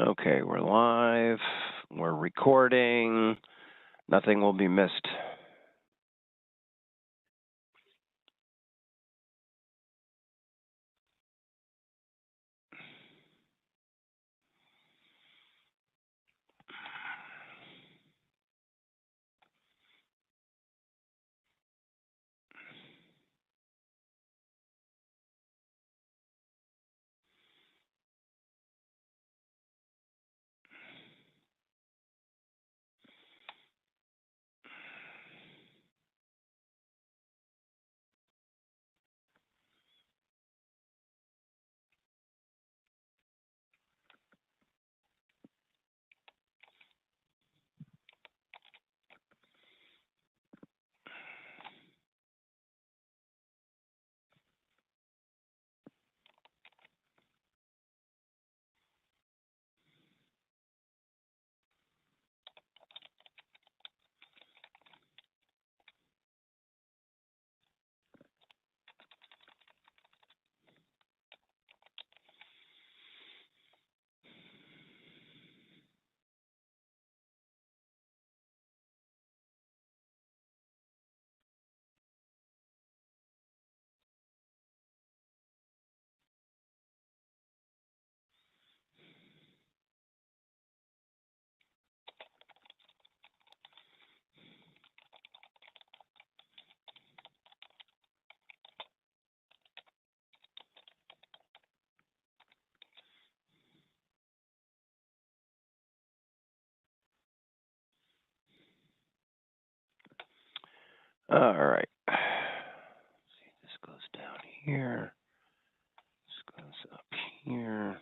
Okay, we're live. We're recording. Nothing will be missed. All right. See, this goes down here. This goes up here.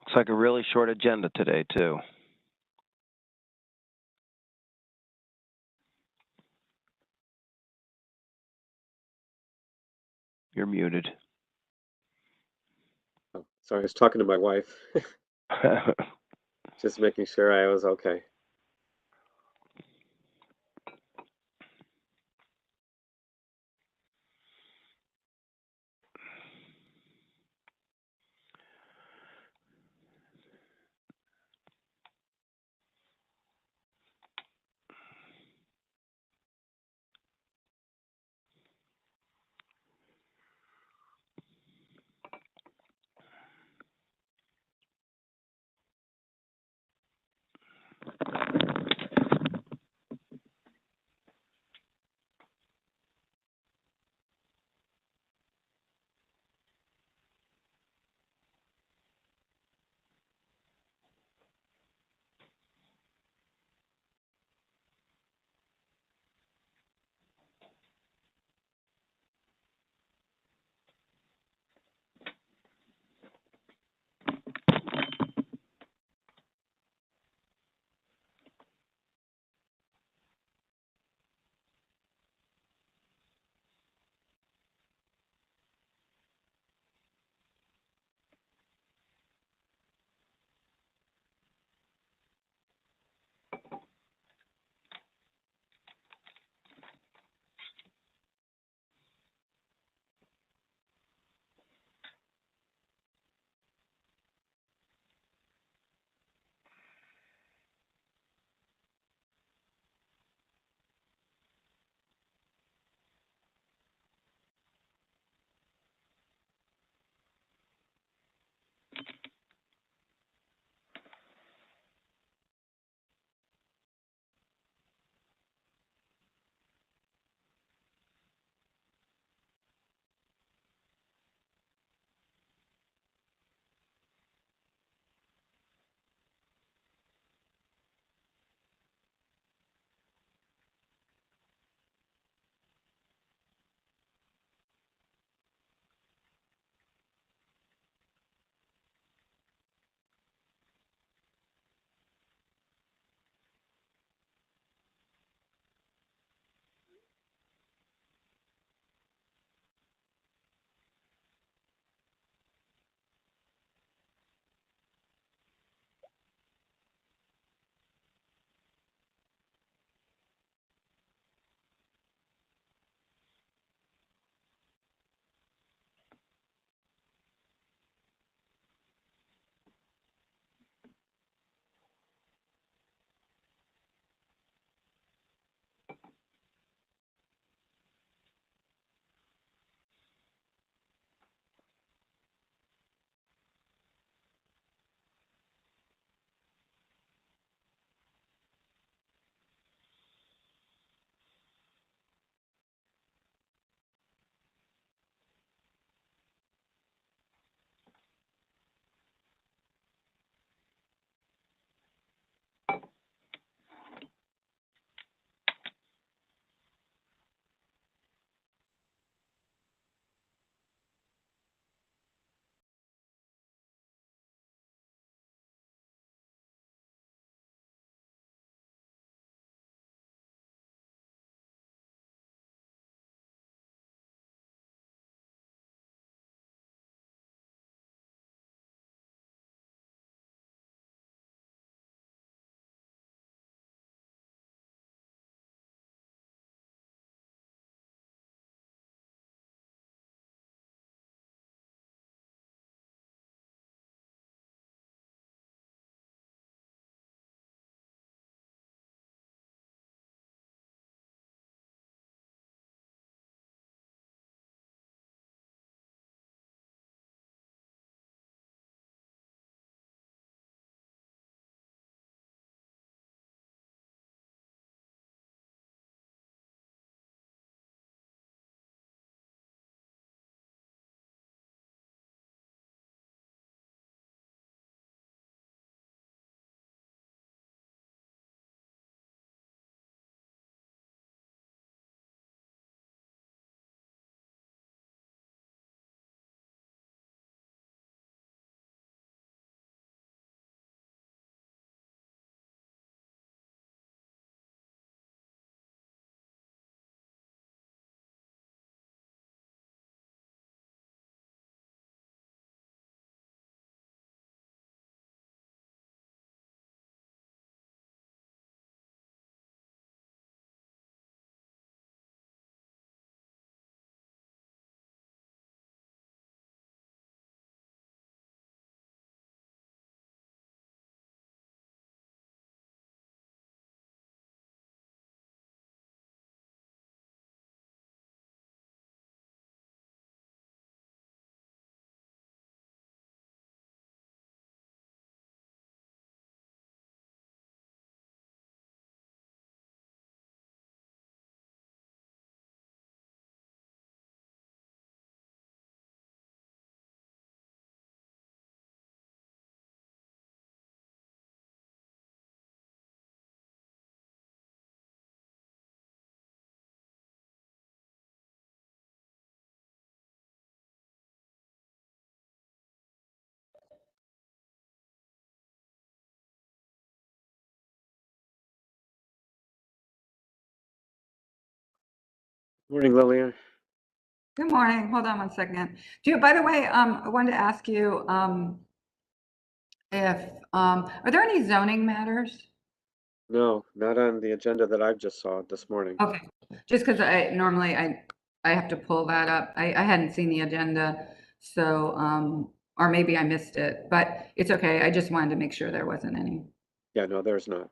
Looks like a really short agenda today, too. You're muted. Oh, sorry, I was talking to my wife, just making sure I was okay. Morning, Lillian. Good morning. Hold on one second. By the way, I wanted to ask you, if, are there any zoning matters? No, not on the agenda that I just saw this morning. Okay, just because I have to pull that up. I hadn't seen the agenda, so, or maybe I missed it, but it's okay. I just wanted to make sure there wasn't any. Yeah, no, there's not.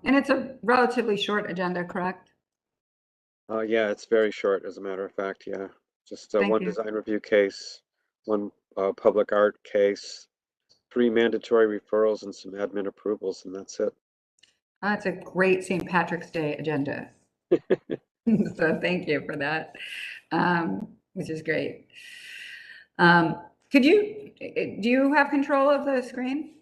And it's a relatively short agenda, correct? Yeah, it's very short, as a matter of fact. Yeah, just Thank one you. design review case, one public art case, 3 mandatory referrals, and some admin approvals, and that's it. It's a great St. Patrick's Day agenda. So thank you for that, which is great. Do you have control of the screen?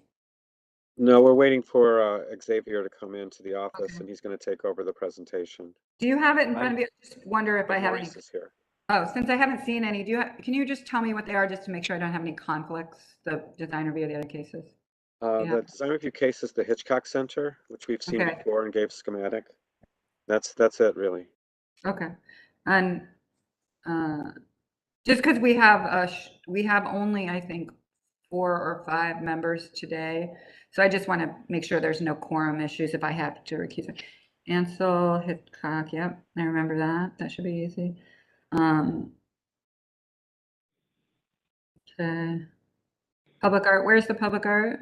No, we're waiting for Xavier to come into the office, Okay. and he's going to take over the presentation. Do you have it in front of you? I just wonder if I have any. Maurice is here. Oh, since I haven't seen any, can you just tell me what they are just to make sure I don't have any conflicts, the design review of the other cases? Yeah. The design review case is the Hitchcock Center, which we've seen Okay. before and gave schematic. That's it, really. Okay. And just because we have only, I think, 4 or 5 members today, so I just want to make sure there's no quorum issues if I have to recuse it. Ansel Hitchcock, yep, I remember that. That should be easy. Okay. Public art, where's the public art?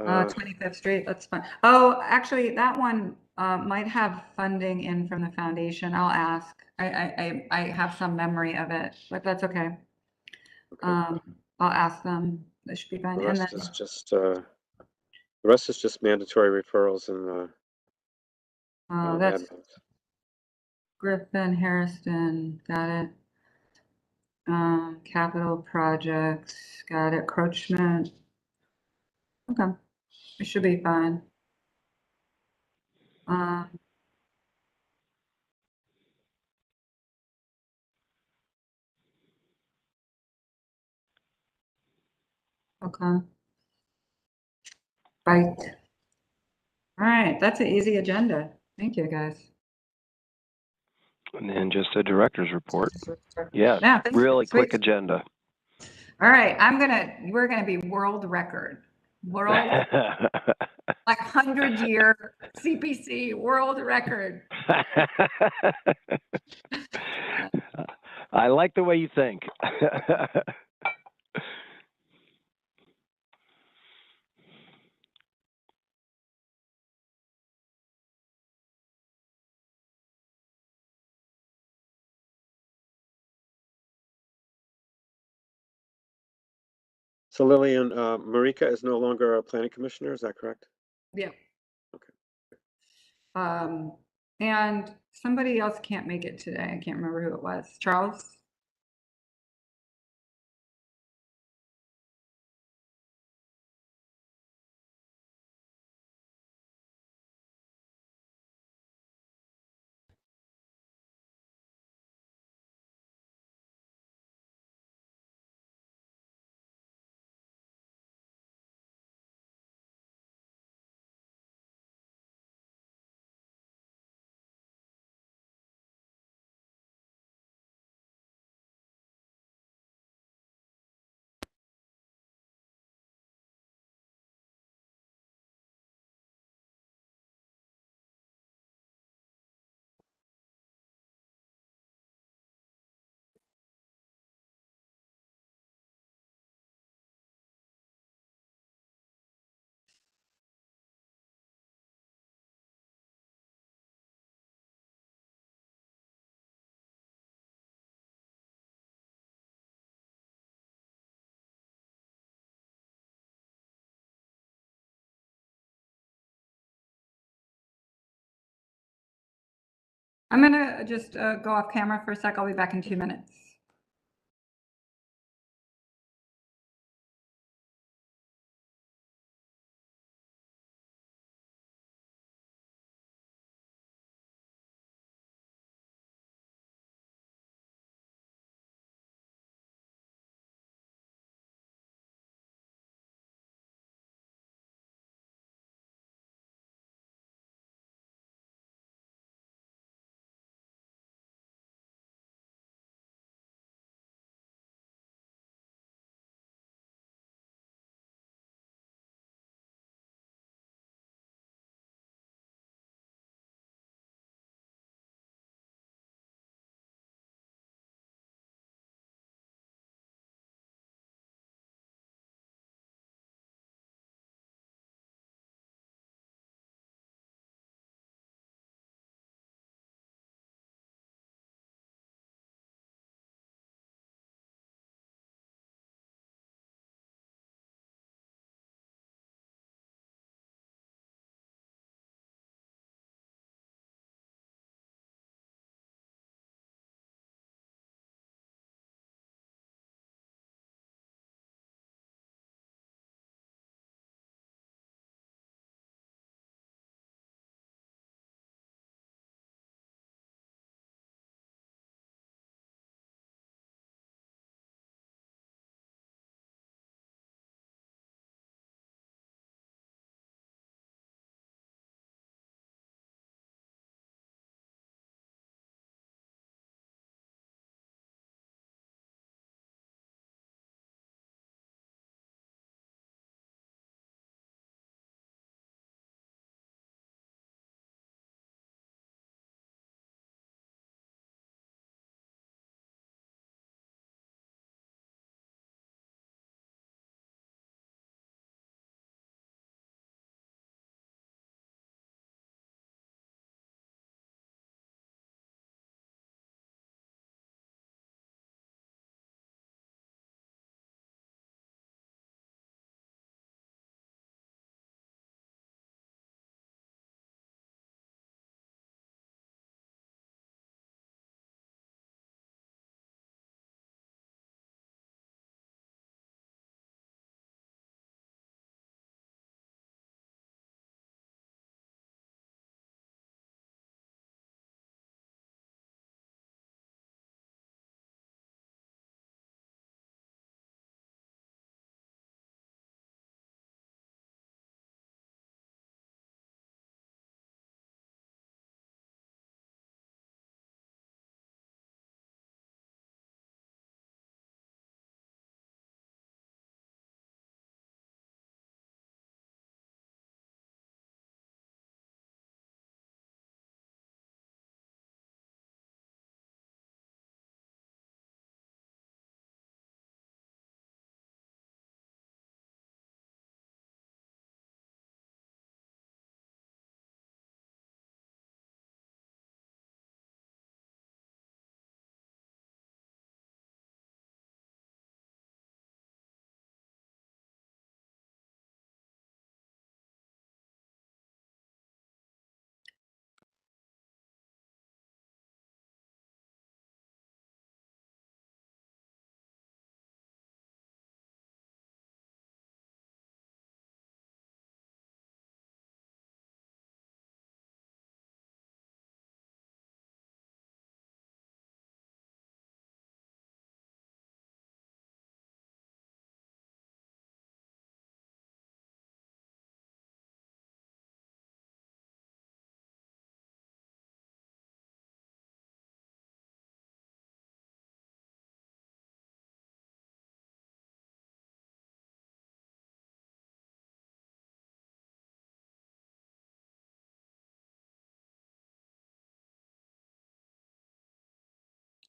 25th Street, that's fine. Oh, actually, that one might have funding in from the foundation. I'll ask. I have some memory of it, but that's okay. Okay. I'll ask them. That should be fine. The And rest then is just mandatory referrals and that's admins. Griffin, Harrison, got it. Capital projects, got it. Croachment. Okay, it should be fine. Okay. Right. All right, that's an easy agenda. Thank you, guys. And then just a director's report. Yeah, Yeah, really quick sweet. agenda. All right, we're gonna be world record. Like 100-year CPC world record. I like the way you think. So Lillian, Marika is no longer a planning commissioner, is that correct? Yeah. Okay. And somebody else can't make it today. I can't remember who it was. Charles? I'm gonna just go off camera for a sec. I'll be back in 2 minutes.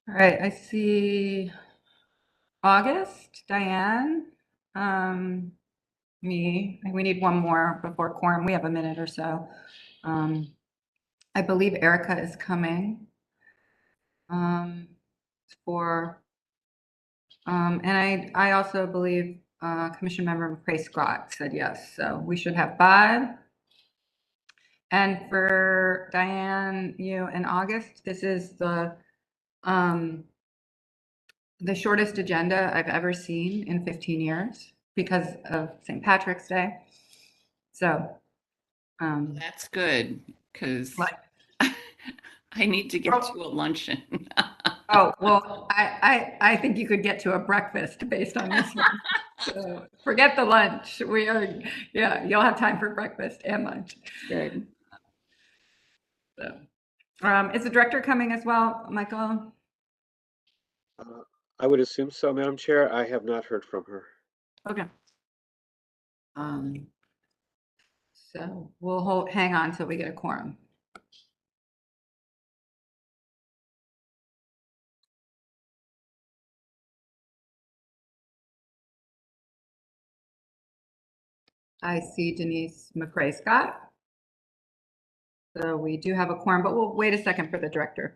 All right, I see August, Diane, me. We need one more before quorum. We have a minute or so. I believe Erica is coming for, and I also believe Commission Member McCray Scott said yes. So we should have 5. And for Diane, you in August, this is the shortest agenda I've ever seen in 15 years because of St. Patrick's Day. So That's good, because like, I need to get to a luncheon. oh, well, I think you could get to a breakfast based on this one. So forget the lunch. Yeah, you'll have time for breakfast and lunch. Good. So, is the director coming as well, Michael? I would assume so, Madam Chair. I have not heard from her. Okay. So we'll hang on till we get a quorum. I see Denise McCray Scott. So we do have a quorum, but we'll wait a second for the director.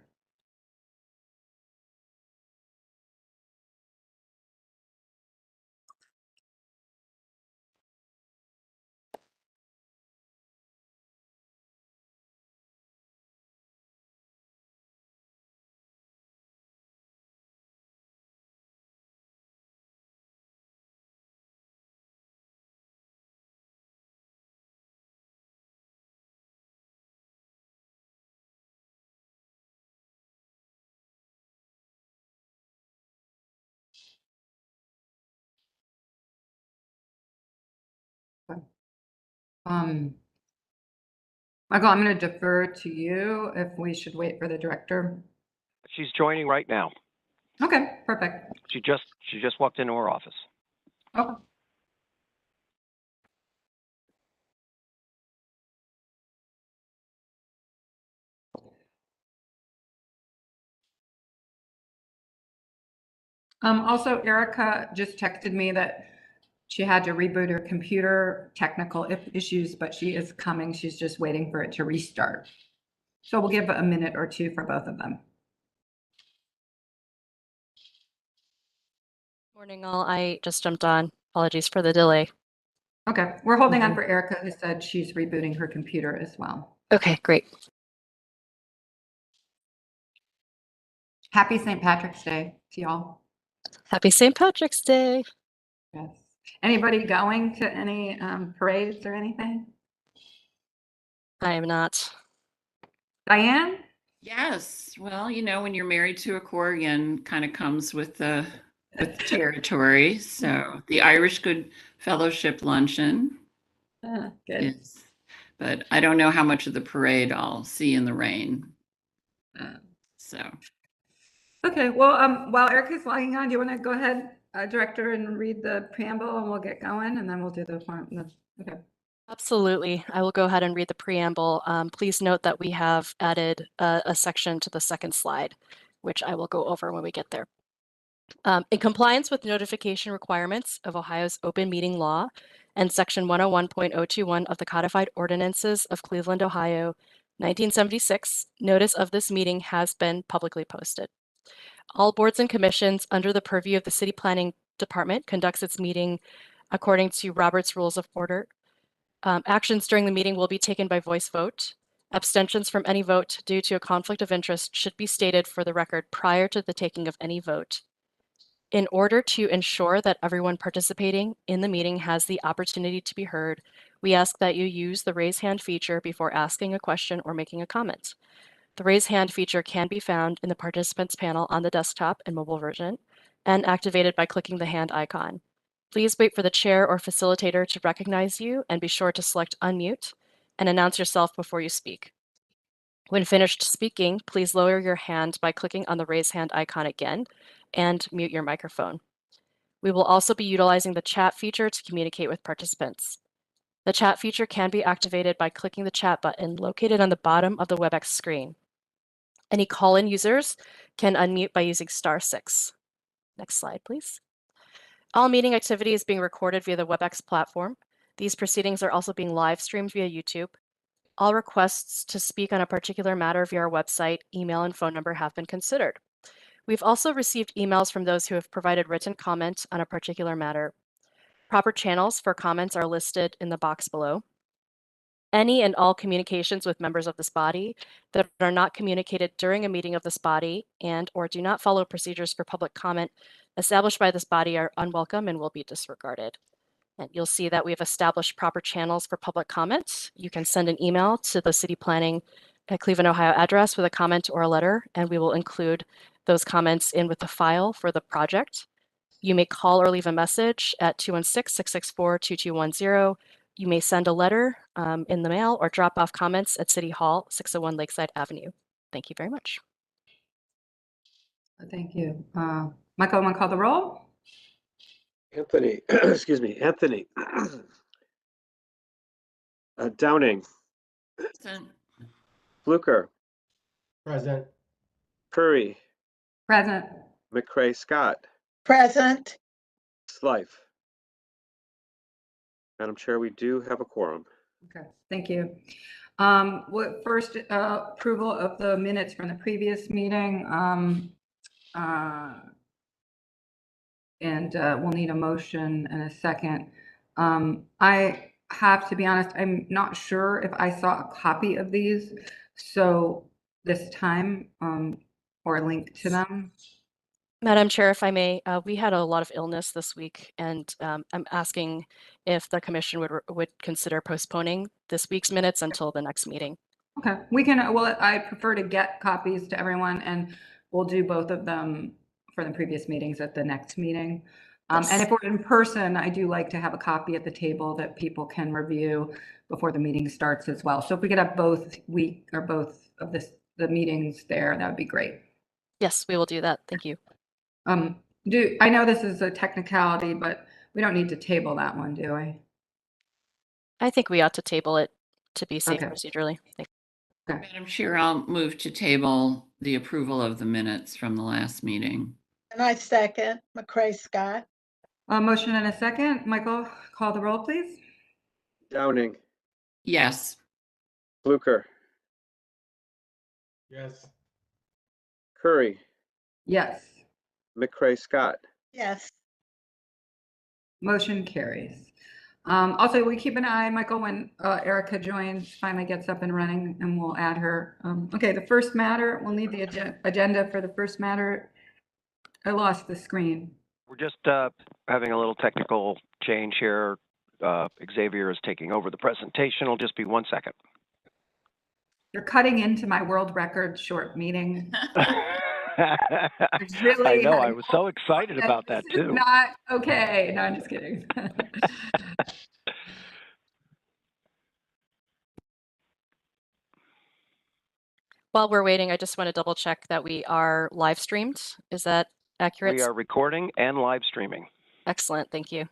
Michael, I'm going to defer to you if we should wait for the director. She's joining right now. Okay, perfect. She just walked into her office. Okay. Also, Erica just texted me that she had to reboot her computer, technical issues, but she is coming. She's just waiting for it to restart. So we'll give a minute or two for both of them. Morning all, I just jumped on. Apologies for the delay. Okay, we're holding on for Erica, who said she's rebooting her computer as well. Okay, great. Happy St. Patrick's Day to y'all. Happy St. Patrick's Day. Yes. Anybody going to any parades or anything? I am not. Diane? Yes, well, when you're married to a Corrigan, kind of comes with the territory. So the Irish Good Fellowship luncheon Good. is, but I don't know how much of the parade I'll see in the rain. So. Okay, well, while Erica's logging on, do you want to go ahead, Director, and read the preamble, and we'll get going, and then we'll do the form. Okay. Absolutely. I will go ahead and read the preamble. Please note that we have added a section to the second slide, which I will go over when we get there. In compliance with notification requirements of Ohio's open meeting law and section 101.021 of the codified ordinances of Cleveland, Ohio, 1976, notice of this meeting has been publicly posted. All boards and commissions under the purview of the City Planning Department conducts its meeting according to Robert's Rules of Order. Actions during the meeting will be taken by voice vote. Abstentions from any vote due to a conflict of interest should be stated for the record prior to the taking of any vote. In order to ensure that everyone participating in the meeting has the opportunity to be heard, we ask that you use the raise hand feature before asking a question or making a comment. The raise hand feature can be found in the participants panel on the desktop and mobile version and activated by clicking the hand icon. Please wait for the chair or facilitator to recognize you and be sure to select unmute and announce yourself before you speak. When finished speaking, please lower your hand by clicking on the raise hand icon again and mute your microphone. We will also be utilizing the chat feature to communicate with participants. The chat feature can be activated by clicking the chat button located on the bottom of the WebEx screen. Any call-in users can unmute by using *6. Next slide, please. All meeting activity is being recorded via the WebEx platform. These proceedings are also being live streamed via YouTube. All requests to speak on a particular matter via our website, email, and phone number have been considered. We've also received emails from those who have provided written comment on a particular matter. Proper channels for comments are listed in the box below. Any and all communications with members of this body that are not communicated during a meeting of this body and/or do not follow procedures for public comment established by this body are unwelcome and will be disregarded. And you'll see that we have established proper channels for public comments. You can send an email to the City Planning at Cleveland, Ohio address with a comment or a letter, and we will include those comments in with the file for the project. You may call or leave a message at 216-664-2210. You may send a letter in the mail or drop off comments at City Hall, 601 Lakeside Avenue. Thank you very much. Thank you. Michael, want to call the roll? Anthony, excuse me, Anthony. Downing, Present. Fluker, Present. Curry, Present. McCray Scott, Present. Slife. Madam Chair, we do have a quorum. Okay, thank you. First, approval of the minutes from the previous meeting. We'll need a motion and a second. I have to be honest, I'm not sure if I saw a copy of these. So this time, or a link to them. Madam Chair, if I may, we had a lot of illness this week, and I'm asking if the commission would consider postponing this week's minutes until the next meeting. Okay, we can, well, I prefer to get copies to everyone, and we'll do both of them for the previous meetings at the next meeting. And if we're in person, I do like to have a copy at the table that people can review before the meeting starts as well. So if we could have both of the meetings there, that would be great. Yes, we will do that. Thank you. I know this is a technicality, but we don't need to table that one, do we? I think we ought to table it to be safe Okay. procedurally. Thank you. Okay. Madam Chair, I'll move to table the approval of the minutes from the last meeting. And I second McCray Scott. Motion and a second. Michael, call the roll, please. Downing, Yes. Fluker, Yes. Curry, Yes. McCray Scott, Yes. Motion carries. Also, we keep an eye, Michael, when Erica joins, finally gets up and running, and we'll add her. Okay, the first matter, we'll need the agenda for the first matter. I lost the screen. We're just having a little technical change here. Xavier is taking over the presentation. It'll just be 1 second. You're cutting into my world record short meeting. I Really know. I was so excited about that This is too. not okay. No, I'm just kidding. While we're waiting, I just want to double check that we are live streamed. Is that accurate? We are recording and live streaming. Excellent. Thank you.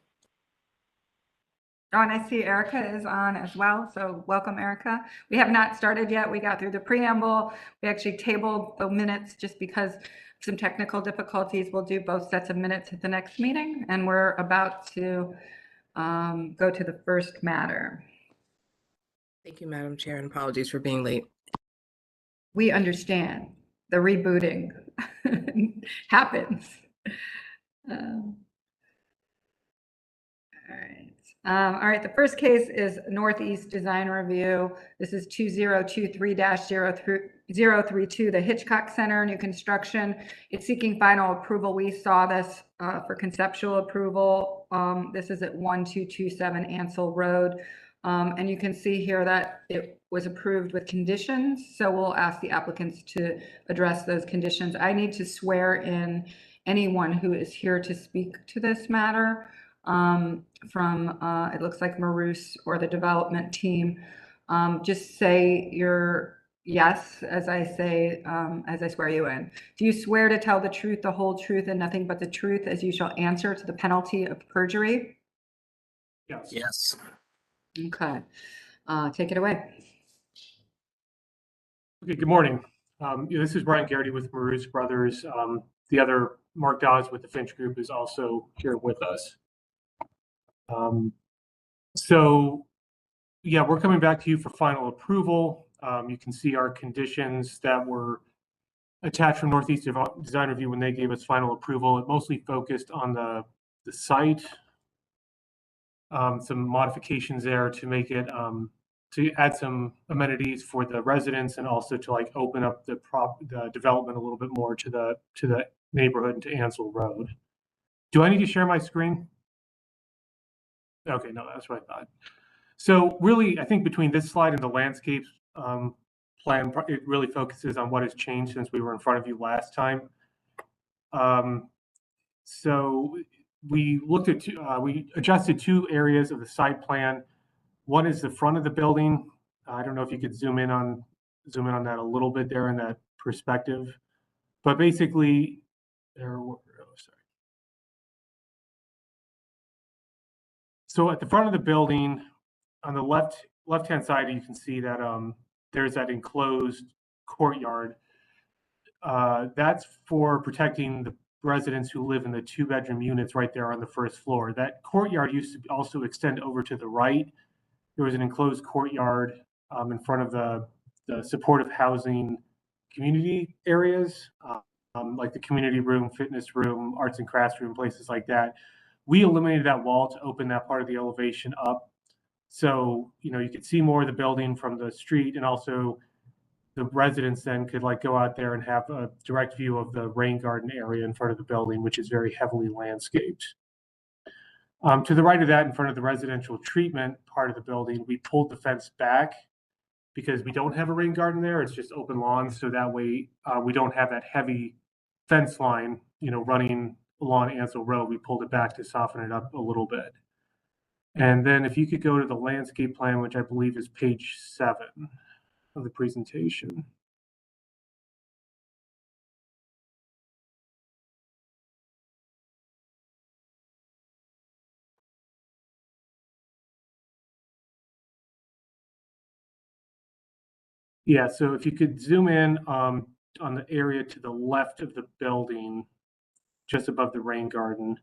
Oh, and I see Erica is on as well. So welcome, Erica. We have not started yet. We got through the preamble. We actually tabled the minutes just because of some technical difficulties. We'll do both sets of minutes at the next meeting. And we're about to go to the first matter. Thank you, Madam Chair, and apologies for being late. We understand the rebooting happens. All right, the first case is Northeast Design Review. This is 2023-032, the Hitchcock Center, new construction. It's seeking final approval. We saw this for conceptual approval. This is at 1227 Ansel Road. And you can see here that it was approved with conditions. So we'll ask the applicants to address those conditions. I need to swear in anyone who is here to speak to this matter. From it looks like Maroos or the development team. Just say your yes as I say, as I swear you in. Do you swear to tell the truth, the whole truth, and nothing but the truth, as you shall answer to the penalty of perjury? Yes. Yes. Okay, take it away. Okay, good morning. This is Brian Garrity with Maru's Brothers. The other Mark Dawes with the Finch Group is also here with us. So, yeah, we're coming back to you for final approval. You can see our conditions that were attached from Northeast Design Review when they gave us final approval. It mostly focused on the site. Some modifications there to make it to add some amenities for the residents and also to like open up the development a little bit more to the neighborhood and to Ansel Road. Do I need to share my screen? Okay, no, that's what I thought. So really, I think between this slide and the landscape plan, it really focuses on what has changed since we were in front of you last time. So we looked at we adjusted 2 areas of the site plan. One is the front of the building. I don't know if you could zoom in on that a little bit there in that perspective, but basically So at the front of the building, on the left-hand side, you can see that there's that enclosed courtyard. That's for protecting the residents who live in the 2-bedroom units right there on the first floor. That courtyard used to also extend over to the right. There was an enclosed courtyard in front of the supportive housing community areas, like the community room, fitness room, arts and crafts room, places like that. We eliminated that wall to open that part of the elevation up. So, you could see more of the building from the street, and also the residents then could like go out there and have a direct view of the rain garden area in front of the building, which is very heavily landscaped. To the right of that, in front of the residential treatment part of the building, we pulled the fence back because we don't have a rain garden there. It's just open lawn. So that way we don't have that heavy fence line, running along Ansel Road. We pulled it back to soften it up a little bit. And then if you could go to the landscape plan, which I believe is page 7 of the presentation. Yeah, so if you could zoom in on the area to the left of the building, just above the rain garden.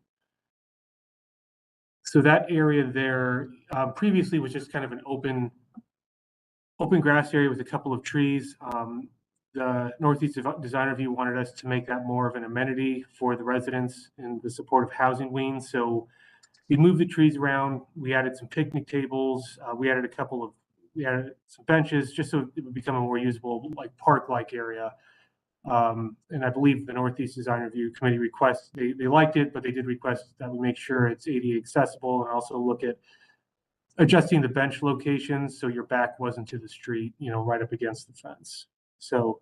So that area there previously was just kind of an open grass area with a couple of trees. The Northeast Design Review wanted us to make that more of an amenity for the residents in the supportive housing wing. So we moved the trees around. We added some picnic tables. We added some benches just so it would become a more usable, like park-like area. And I believe the Northeast Design Review Committee they liked it, but they did request that we make sure it's ADA accessible and also look at adjusting the bench locations so your back wasn't to the street, right up against the fence. So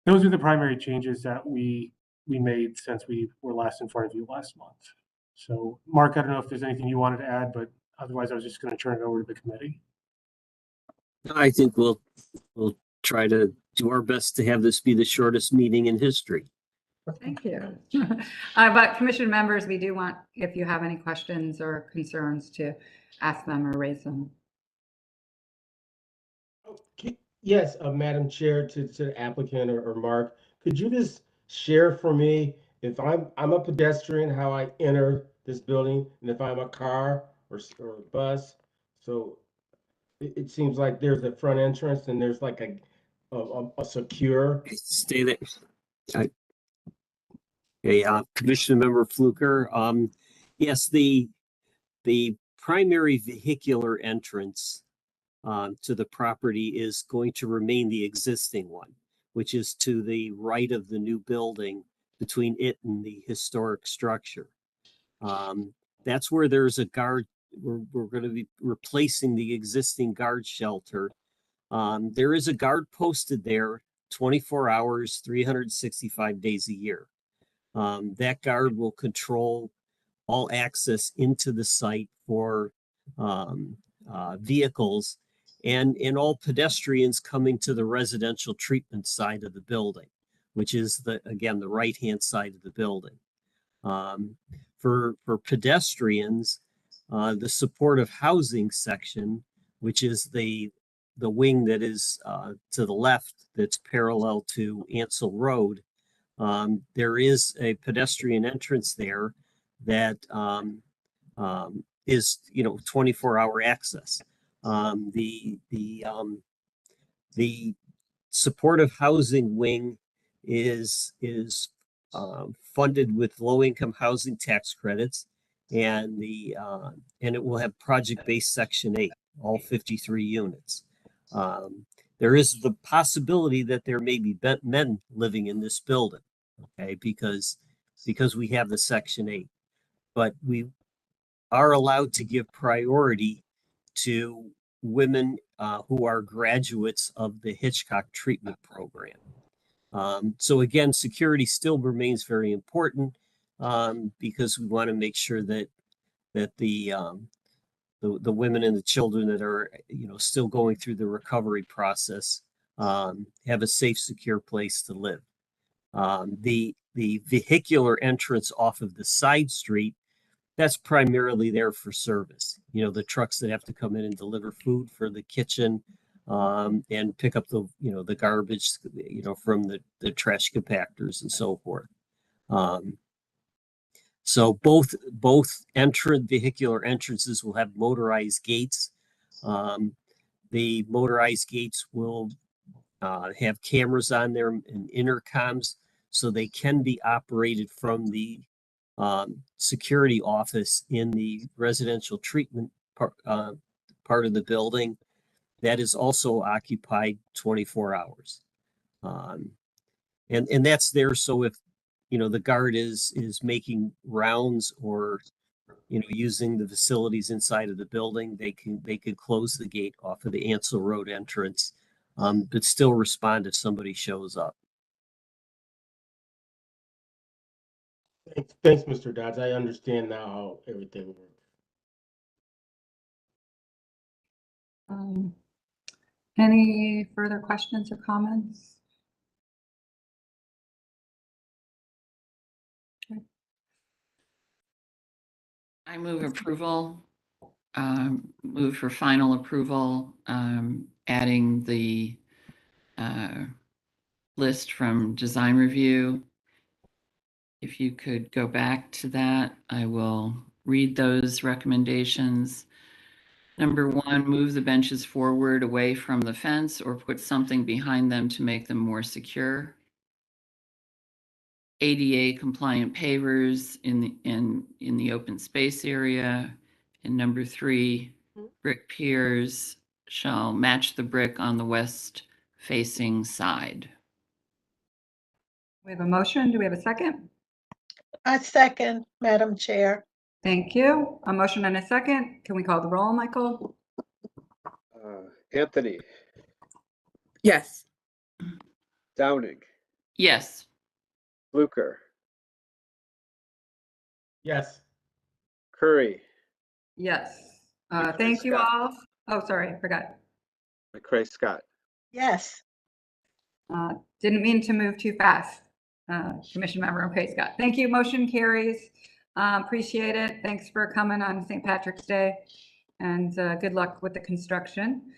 those are the primary changes that we made since we were last in front of you last month. So Mark, I don't know if there's anything you wanted to add, but otherwise I was just going to turn it over to the committee. I think we'll try to do our best to have this be the shortest meeting in history. Thank you. But commission members, we do want, if you have any questions or concerns, to ask them or raise them. Yes, Madam Chair, to the applicant or Mark, could you just share for me, if I'm a pedestrian, how I enter this building, and if I'm a car or a bus? So it seems like there's a front entrance and there's like a secure. Stay there. Commissioner Member Fluker. Yes, the primary vehicular entrance to the property is going to remain the existing one, which is to the right of the new building between it and the historic structure. That's where there's a guard. We're going to be replacing the existing guard shelter. There is a guard posted there 24 hours, 365 days a year. That guard will control all access into the site for vehicles and all pedestrians coming to the residential treatment side of the building, which is the right-hand side of the building. For pedestrians, the supportive housing section, which is the the wing that is to the left that's parallel to Ansel Road, there is a pedestrian entrance there that is, 24-hour access. The supportive housing wing is funded with low-income housing tax credits, and it will have project-based Section 8, all 53 units. There is the possibility that there may be men living in this building, okay, because we have the Section 8, but we are allowed to give priority to women who are graduates of the Hitchcock treatment program. So again, security still remains very important because we want to make sure that the women and the children that are still going through the recovery process have a safe, secure place to live. The vehicular entrance off of the side street, that's primarily there for service. The trucks that have to come in and deliver food for the kitchen and pick up the garbage, from the trash compactors and so forth. So both vehicular entrances will have motorized gates. The motorized gates will have cameras on there and intercoms, so they can be operated from the security office in the residential treatment part of the building that is also occupied 24 hours. And that's there so if the guard is making rounds or using the facilities inside of the building, they could close the gate off of the Ansel Road entrance, but still respond if somebody shows up. Thanks, Mr. Dodds. I understand now how everything works. Any further questions or comments? Okay. I move approval, move for final approval, adding the list from design review. If you could go back to that, I will read those recommendations. Number 1, move the benches forward away from the fence or put something behind them to make them more secure. ADA compliant pavers in the open space area. And number 3, brick piers shall match the brick on the west facing side. We have a motion. Do we have a second? I second, Madam Chair. Thank you. A motion and a second. Can we call the roll, Michael? Anthony, Yes. Downing, Yes. Fluker, Yes. Curry, Yes. McCray Thank you Scott. all. Oh, sorry, I forgot. McCray Scott. Yes. Didn't mean to move too fast. Commission Member McCray Scott. Thank you. Motion carries. Appreciate it. Thanks for coming on St. Patrick's Day, and good luck with the construction.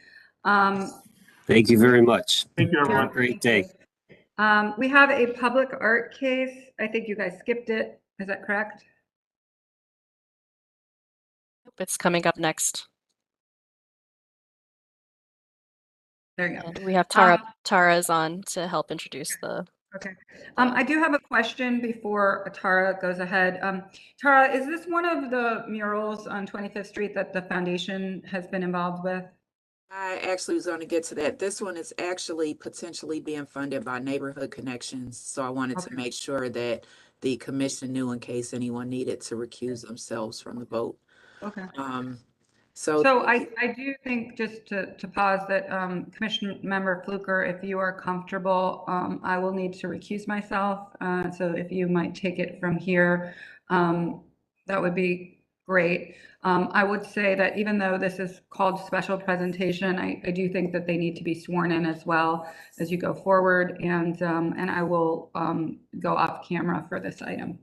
Thank you very much. Thank you, Have everyone. a great day. We have a public art case. I think you guys skipped it. Is that correct? It's coming up next. There you go. And we have Tara's on to help introduce the. Okay. I do have a question before Tara goes ahead. Tara, is this one of the murals on 25th Street that the foundation has been involved with? I actually was going to get to that. This one is actually potentially being funded by Neighborhood Connections. So I wanted to make sure that the commission knew in case anyone needed to recuse themselves from the vote. Okay. So I do think, just to pause, that Commission Member Fluker, if you are comfortable, I will need to recuse myself. So if you might take it from here, that would be great. I would say that even though this is called special presentation, I do think that they need to be sworn in as well as you go forward, and I will go off camera for this item.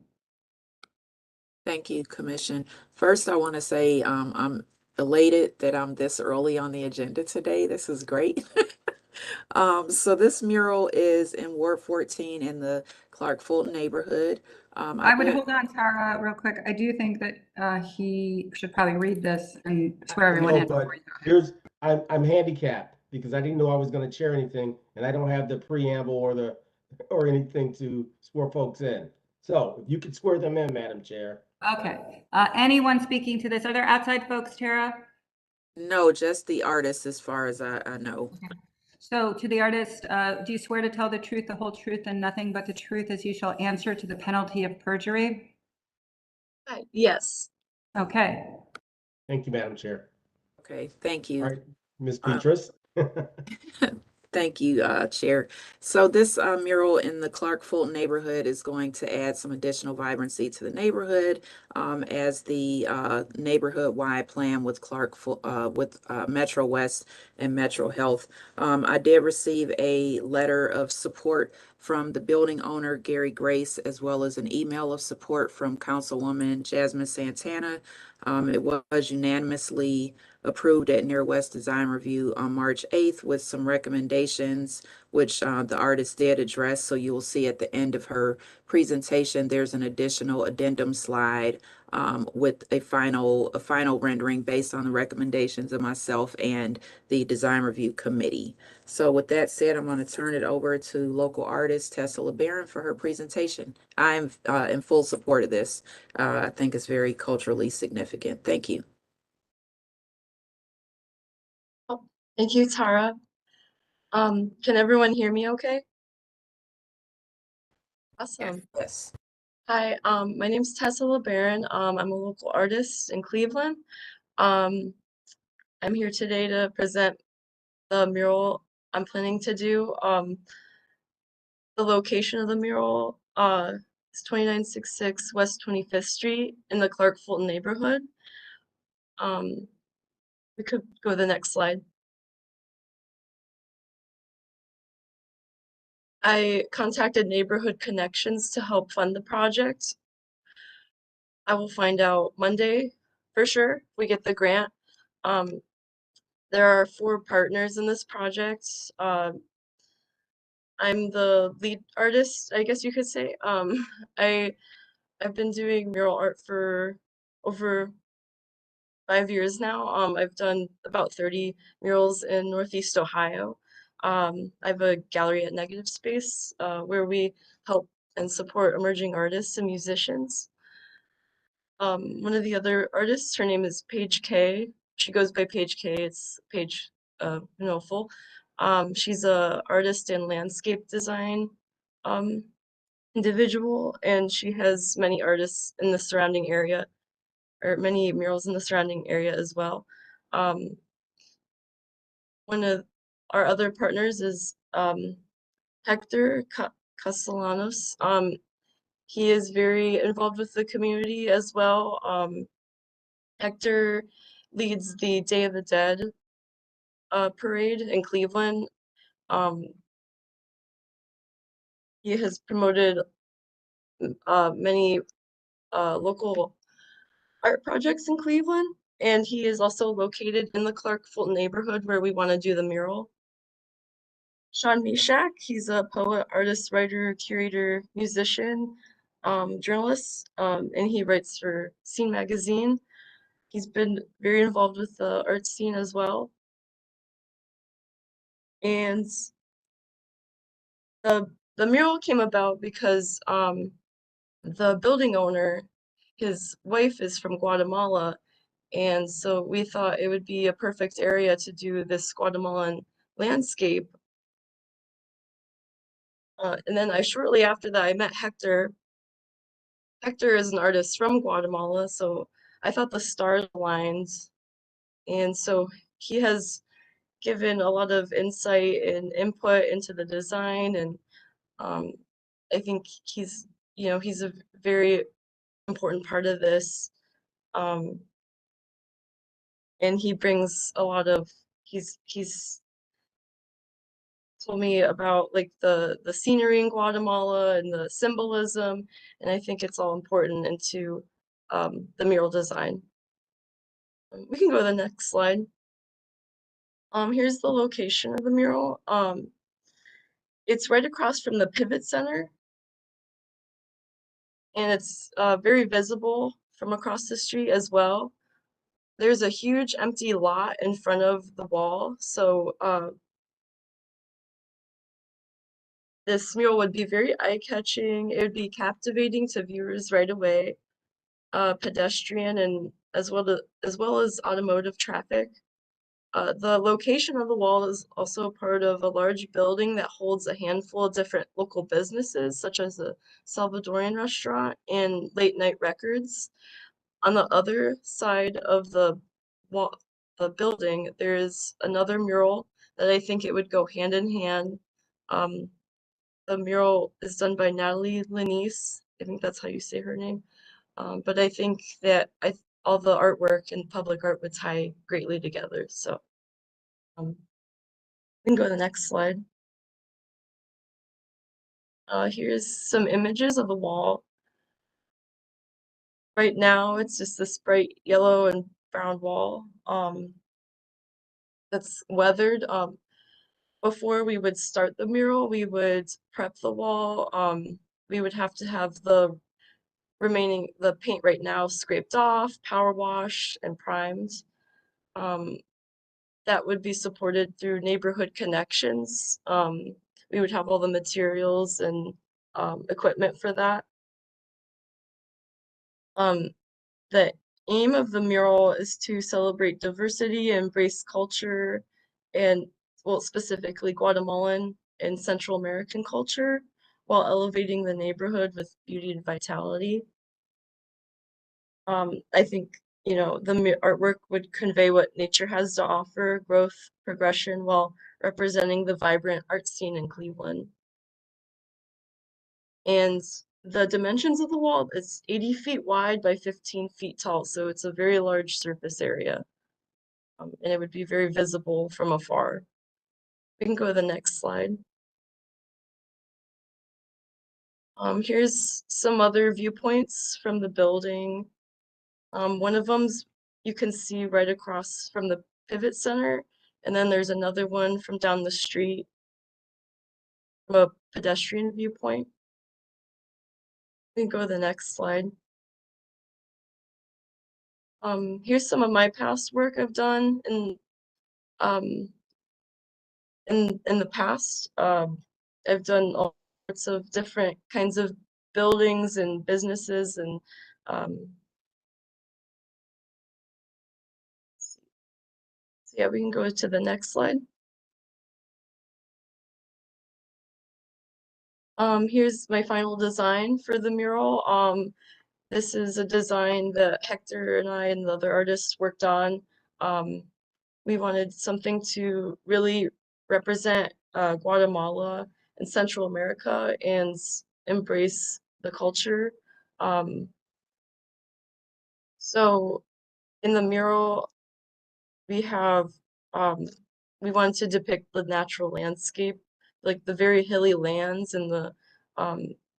Thank you, Commission. First, I want to say I'm elated that I'm this early on the agenda today. This is great. So this mural is in Ward 14 in the Clark Fulton neighborhood. I would did- hold on, Tara, real quick. I do think that he should probably read this and swear everyone No, in. but before he starts. I'm handicapped because I didn't know I was gonna chair anything and I don't have the preamble or anything to swear folks in. So if you could swear them in, Madam Chair. Okay, anyone speaking to this? Are there outside folks, Tara? No, just the artist as far as I know. So to the artist, do you swear to tell the truth, the whole truth, and nothing but the truth as you shall answer to the penalty of perjury? Yes. Okay. Thank you, Madam Chair. Okay, thank you. All right, Ms. Uh, Petrus. Thank you, Chair. So this mural in the Clark Fulton neighborhood is going to add some additional vibrancy to the neighborhood as the neighborhood-wide plan with Metro West and Metro Health. I did receive a letter of support from the building owner, Gary Grace, as well as an email of support from Councilwoman Jasmine Santana. It was unanimously approved at Near West Design Review on March 8th with some recommendations, which the artist did address. So you will see at the end of her presentation, there's an additional addendum slide with a final rendering based on the recommendations of myself and the Design Review Committee. So with that said, I'm going to turn it over to local artist Tessa LeBaron for her presentation. I'm in full support of this. I think it's very culturally significant. Thank you. Thank you, Tara. Can everyone hear me okay? Awesome. Yes. Hi, my name's Tessa LeBaron. I'm a local artist in Cleveland. I'm here today to present the mural I'm planning to do. The location of the mural is 2966 West 25th Street in the Clark Fulton neighborhood. We could go to the next slide. I contacted Neighborhood Connections to help fund the project. I will find out Monday for sure if we get the grant. There are 4 partners in this project. I'm the lead artist, I guess you could say. I've been doing mural art for over 5 years now. I've done about 30 murals in Northeast Ohio. I have a gallery at Negative Space where we help and support emerging artists and musicians. One of the other artists, her name is Paige K. She goes by Paige K. It's Paige Nofel. She's a artist in landscape design individual, and she has many artists in the surrounding area, or many murals in the surrounding area as well. One of our other partners is Hector Castellanos. He is very involved with the community as well. Hector leads the Day of the Dead parade in Cleveland. He has promoted many local art projects in Cleveland, and he is also located in the Clark Fulton neighborhood where we want to do the mural. Sean Mishak, he's a poet, artist, writer, curator, musician, journalist, and he writes for Scene Magazine. He's been very involved with the art scene as well. And the mural came about because the building owner, his wife is from Guatemala, and so we thought it would be a perfect area to do this Guatemalan landscape. And then shortly after that, I met Hector. Hector is an artist from Guatemala, so I thought the stars aligned. And so he has given a lot of insight and input into the design, and I think he's a very important part of this. And he brings a lot of, he's told me about like the scenery in Guatemala and the symbolism, and I think it's all important into the mural design. We can go to the next slide. Here's the location of the mural. It's right across from the Pivot Center, and it's very visible from across the street as well. There's a huge empty lot in front of the wall, so this mural would be very eye-catching. It would be captivating to viewers right away, pedestrian and as well as automotive traffic. The location of the wall is also part of a large building that holds a handful of different local businesses, such as a Salvadorian restaurant and late night records. On the other side of the wall, the building, there is another mural that I think it would go hand in hand. The mural is done by Natalie Lanice. I think that's how you say her name. But I think that all the artwork and public art would tie greatly together. So we can go to the next slide. Here's some images of the wall. Right now, it's just this bright yellow and brown wall that's weathered. Before we would start the mural, we would prep the wall. We would have to have the paint right now scraped off, power washed, and primed. That would be supported through neighborhood connections. We would have all the materials and equipment for that. The aim of the mural is to celebrate diversity, embrace culture, and, well, specifically Guatemalan and Central American culture, while elevating the neighborhood with beauty and vitality. I think, you know, the artwork would convey what nature has to offer, growth, progression, while representing the vibrant art scene in Cleveland. And the dimensions of the wall is 80 feet wide by 15 feet tall, so it's a very large surface area. And it would be very visible from afar. We can go to the next slide. Here's some other viewpoints from the building. One of them's you can see right across from the Pivot Center, and then there's another one from down the street from a pedestrian viewpoint. We can go to the next slide. Here's some of my past work I've done in the past. I've done all sorts of different kinds of buildings and businesses, and so yeah, we can go to the next slide. Here's my final design for the mural. This is a design that Hector and I and the other artists worked on. We wanted something to really represent Guatemala and Central America and embrace the culture. So in the mural, we have, we wanted to depict the natural landscape, like the very hilly lands and the,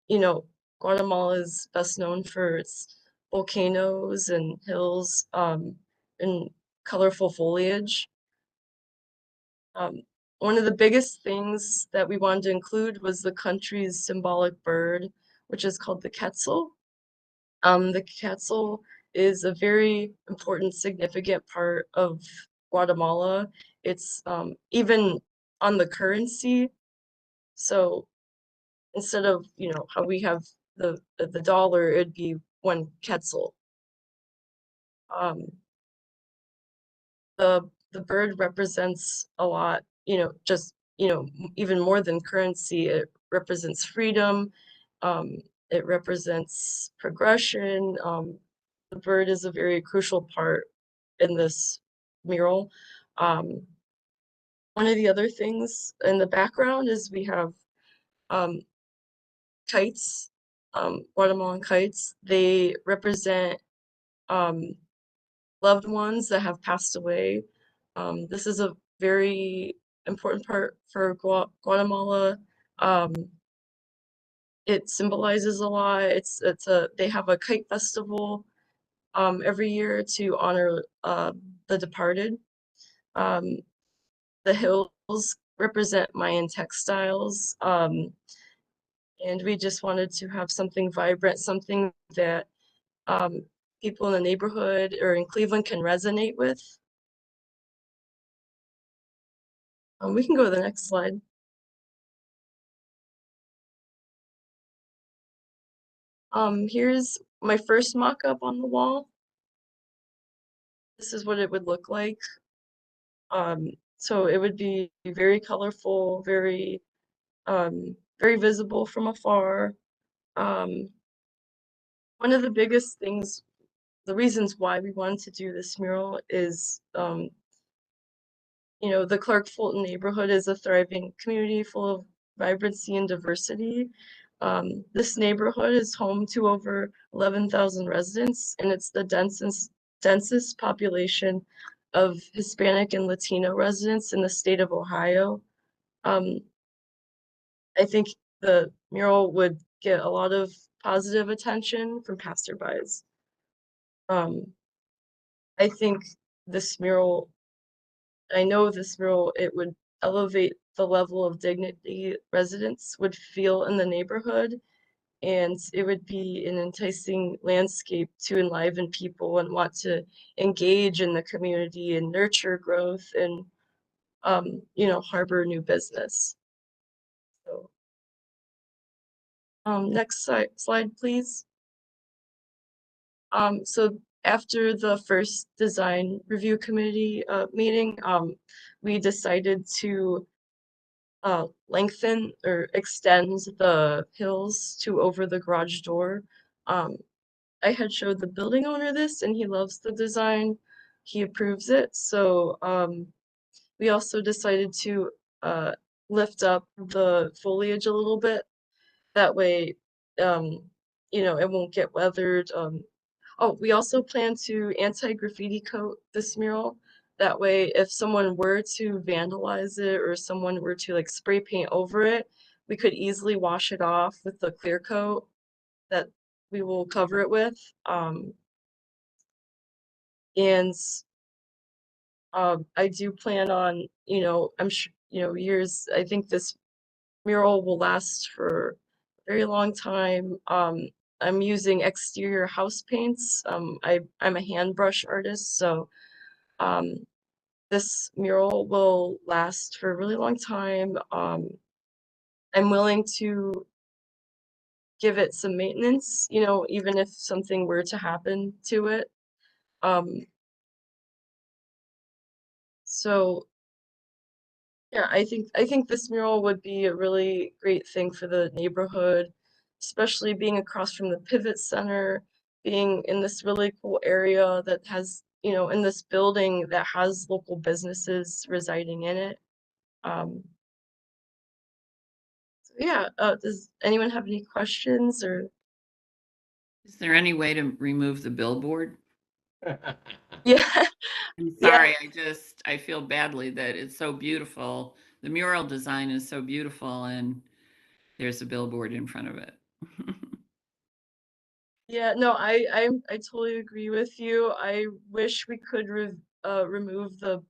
you know, Guatemala is best known for its volcanoes and hills and colorful foliage. One of the biggest things that we wanted to include was the country's symbolic bird, which is called the quetzal. The quetzal is a very important, significant part of Guatemala. It's even on the currency. So instead of, you know, how we have the dollar, it'd be 1 quetzal. The bird represents a lot, you know, just, you know, even more than currency. It represents freedom. It represents progression. The bird is a very crucial part in this mural. One of the other things in the background is we have kites, Guatemalan kites. They represent loved ones that have passed away. This is a very important part for Guatemala. It symbolizes a lot. They have a kite festival every year to honor the departed. The hills represent Mayan textiles, and we just wanted to have something vibrant, something that people in the neighborhood or in Cleveland can resonate with. We can go to the next slide. Here's my first mock-up on the wall. This is what it would look like. So it would be very colorful, very visible from afar. One of the biggest things, the reasons why we wanted to do this mural is, you know, the Clark Fulton neighborhood is a thriving community full of vibrancy and diversity. This neighborhood is home to over 11,000 residents, and it's the densest population of Hispanic and Latino residents in the state of Ohio. I think the mural would get a lot of positive attention from passerbys. I think this mural, I know this mural, it would elevate the level of dignity residents would feel in the neighborhood, and it would be an enticing landscape to enliven people and want to engage in the community and nurture growth and, you know, harbor new business. So, next slide, please. So after the first design review committee meeting, we decided to lengthen or extend the hills to over the garage door. I had showed the building owner this and he loves the design. He approves it. So we also decided to lift up the foliage a little bit. That way, you know, it won't get weathered. Oh, we also plan to anti-graffiti coat this mural. That way, if someone were to vandalize it or someone were to like spray paint over it, we could easily wash it off with the clear coat that we will cover it with. And I do plan on, you know, I'm sure, you know, years, I think this mural will last for a very long time. I'm using exterior house paints. I'm a hand brush artist, so this mural will last for a really long time. I'm willing to give it some maintenance, you know, even if something were to happen to it. So yeah, I think this mural would be a really great thing for the neighborhood, especially being across from the Pivot Center, being in this really cool area that has, you know, in this building that has local businesses residing in it. So yeah, does anyone have any questions or? Is there any way to remove the billboard? Yeah. I'm Yeah. sorry, I feel badly that it's so beautiful. The mural design is so beautiful and there's a billboard in front of it. Yeah, no, I totally agree with you. I wish we could remove the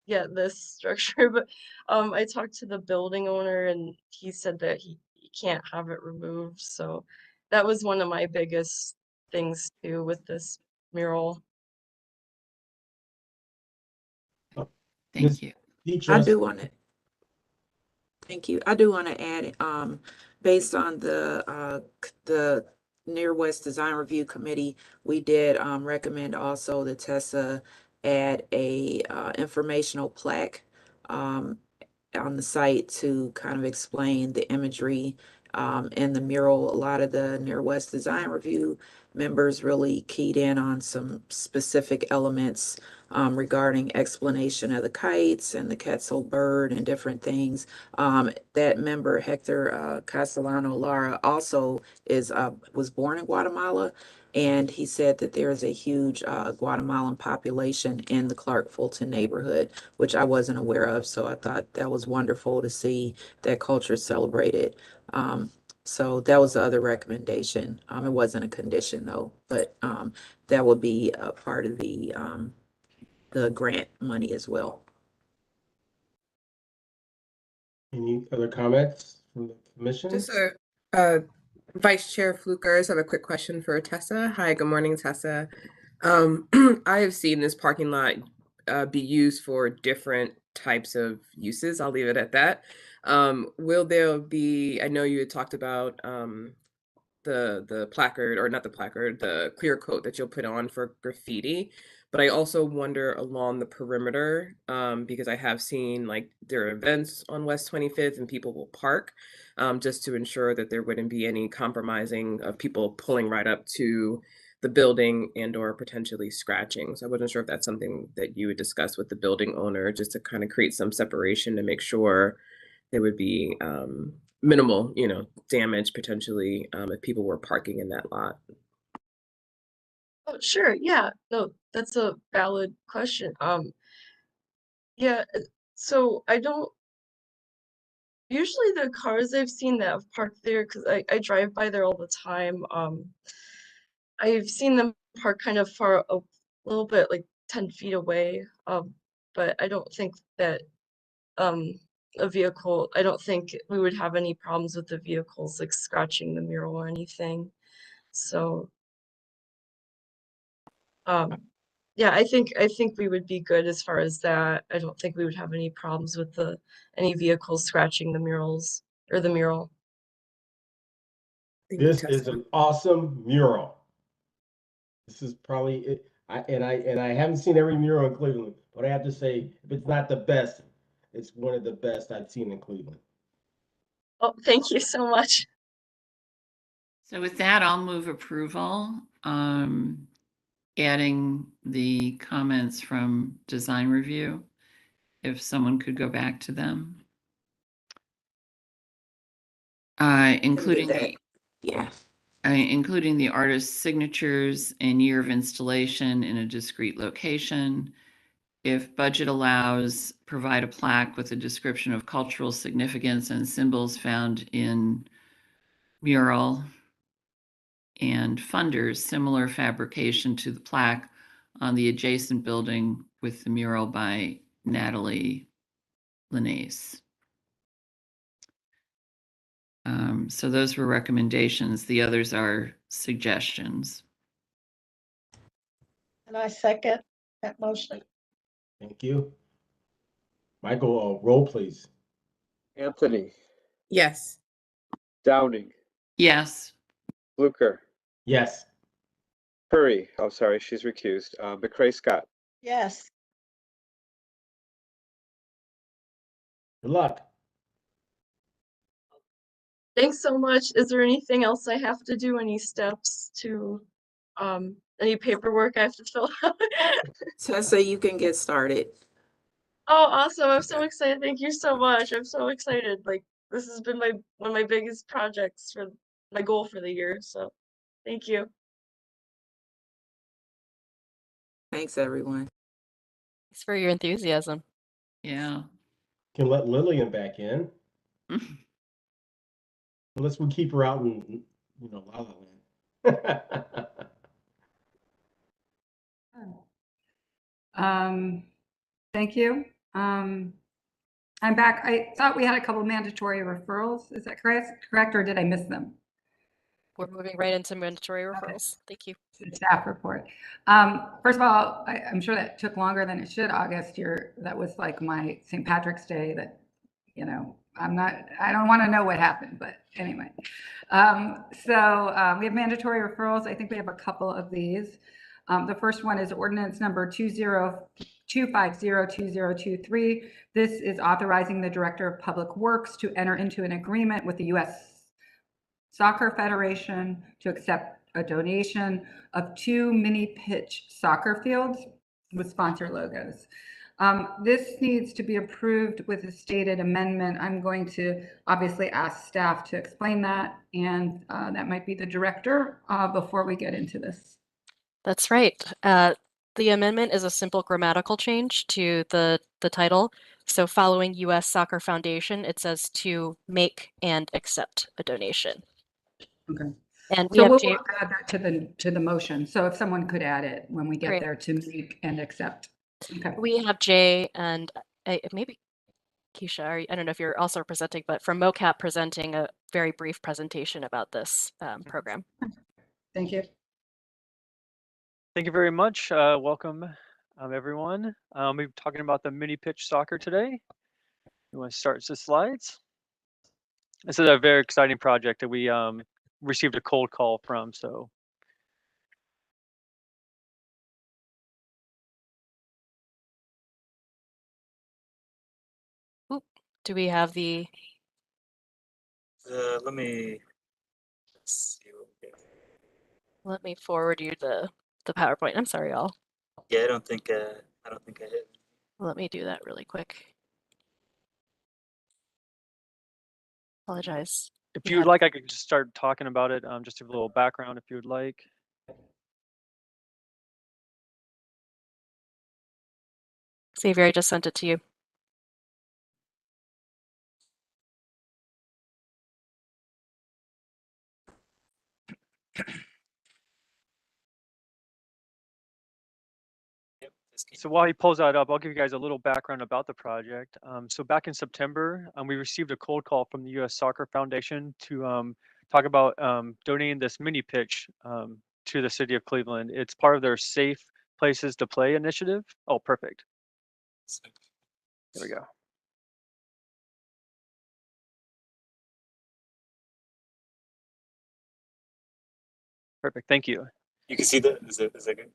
yeah, this structure, but I talked to the building owner and he said that he can't have it removed. So that was one of my biggest things too with this mural. Thank you. I do want to. Thank you. I do want to add, based on the Near West Design Review Committee, we did recommend also that Tessa add a informational plaque on the site to kind of explain the imagery in the mural. A lot of the Near West Design Review members really keyed in on some specific elements regarding explanation of the kites and the Quetzal bird and different things. That member, Hector Castellano Lara, also was born in Guatemala, and he said that there is a huge Guatemalan population in the Clark Fulton neighborhood, which I wasn't aware of. So I thought that was wonderful to see that culture celebrated. So that was the other recommendation. It wasn't a condition though, but that would be a part of the grant money as well. Any other comments from the commission? Just Vice Chair Fluker, I just have a quick question for Tessa. Hi, good morning, Tessa. I have seen this parking lot be used for different types of uses. I'll leave it at that. Will there be, I know you had talked about the placard, or not the placard, the clear coat that you'll put on for graffiti. But I also wonder along the perimeter, because I have seen like there are events on West 25th and people will park, just to ensure that there wouldn't be any compromising of people pulling right up to the building and or potentially scratching. So I wasn't sure if that's something that you would discuss with the building owner, just to kind of create some separation to make sure there would be minimal, damage potentially if people were parking in that lot. Oh, sure. Yeah. No, that's a valid question. Yeah. So I don't. Usually the cars I've seen that have parked there, because I drive by there all the time. I've seen them park kind of far, a little bit, like 10 feet away. But I don't think that a vehicle, I don't think we would have any problems with the vehicles like scratching the mural or anything. So yeah, I think we would be good as far as that. I don't think we would have any problems with any vehicles scratching the murals or the mural. This is an awesome mural. This is probably it. I haven't seen every mural in Cleveland, but I have to say, if it's not the best, it's one of the best I've seen in Cleveland. Oh, thank you so much. So with that, I'll move approval, adding the comments from design review, if someone could go back to them. Including the artist's signatures and year of installation in a discrete location. If budget allows, provide a plaque with a description of cultural significance and symbols found in mural, and funders similar fabrication to the plaque on the adjacent building with the mural by Natalie Linnaeus. So those were recommendations. The others are suggestions. And I second that motion. Thank you. Michael, roll please. Anthony, Yes. Downing, Yes. Fluker, Yes. Curry, oh, sorry, she's recused. McCray Scott. Yes. Good luck. Thanks so much. Is there anything else I have to do? Any steps to, any paperwork I have to fill out? Tessa, you can get started. Oh, awesome. I'm so excited. Thank you so much. I'm so excited. Like, this has been one of my biggest projects for my goal for the year. So thank you. Thanks, everyone. Thanks for your enthusiasm. Yeah. Can let Lillian back in. Unless we keep her out in, La La Land. Thank you. I'm back. I thought we had a couple mandatory referrals. Is that correct, or did I miss them? We're moving right into mandatory referrals. Thank you. Staff report. First of all, I'm sure that took longer than it should. August, that was like my St. Patrick's Day that, I don't want to know what happened, but anyway. So we have mandatory referrals. I think we have a couple of these. The first one is ordinance number 2502023. This is authorizing the Director of Public Works to enter into an agreement with the U.S. Soccer Federation to accept a donation of 2 mini pitch soccer fields with sponsor logos. This needs to be approved with a stated amendment. I'm going to obviously ask staff to explain that, and that might be the director before we get into this. That's right. The amendment is a simple grammatical change to the title. So following U.S. Soccer Foundation, it says to make and accept a donation. Okay. And we So have we'll Jay. add that to the motion. So if someone could add it when we get Great. there to make and accept. Okay. We have Jay and maybe Keisha, I don't know if you're also presenting, but from MoCap presenting a very brief presentation about this program. Thank you. Thank you very much. Welcome, everyone. We'll be talking about the mini pitch soccer today. You want to start the slides? This is a very exciting project that we received a cold call from. So Oop, do we have the? Let me see. Let me forward you the PowerPoint. I'm sorry, y'all. Yeah, I don't think I hit. Let me do that really quick. Apologize. if you'd like, I could just start talking about it. Just a little background if you would like. Xavier, I just sent it to you. So while he pulls that up, I'll give you guys a little background about the project. So back in September, we received a cold call from the U.S. Soccer Foundation to talk about donating this mini pitch to the city of Cleveland. It's part of their Safe Places to Play initiative. Oh, perfect. There we go. Perfect. Thank you. You can see that. Is that good?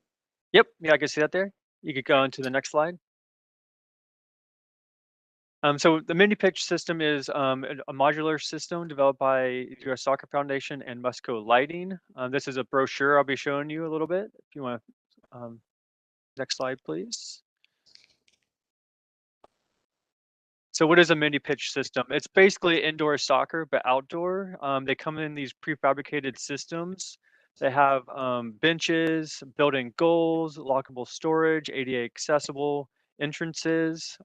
Yep. Yeah, I can see that there. You could go on to the next slide. So the mini pitch system is a modular system developed by U.S. Soccer Foundation and Musco Lighting. This is a brochure I'll be showing you a little bit. If you want to, next slide, please. So what is a mini pitch system? It's basically indoor soccer, but outdoor. They come in these prefabricated systems. They have benches, built-in goals, lockable storage, ADA accessible entrances.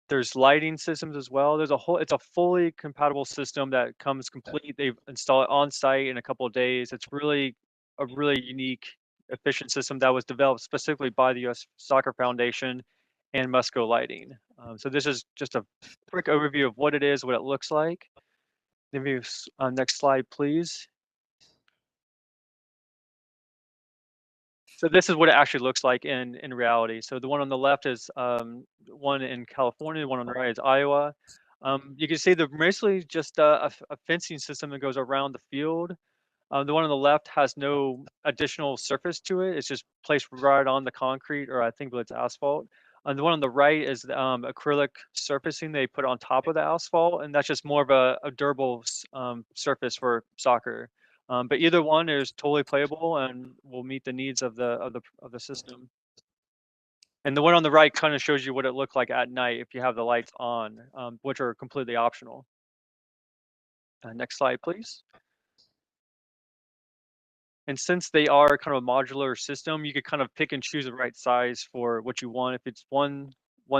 There's lighting systems as well. It's a fully compatible system that comes complete. They've installed it on site in a couple of days. It's really a really unique, efficient system that was developed specifically by the U.S. Soccer Foundation and Musco Lighting. So this is just a quick overview of what it is, what it looks like. Maybe next slide, please. So this is what it actually looks like in reality. So the one on the left is one in California, the one on the right is Iowa. You can see they're mostly just a fencing system that goes around the field. The one on the left has no additional surface to it. It's just placed right on the concrete, or I think it's asphalt. And the one on the right is acrylic surfacing they put on top of the asphalt, and that's just more of a durable surface for soccer. But either one is totally playable and will meet the needs of the system. And the one on the right kind of shows you what it looked like at night if you have the lights on, which are completely optional. Next slide, please. And since they are kind of a modular system, you could kind of pick and choose the right size for what you want. If it's one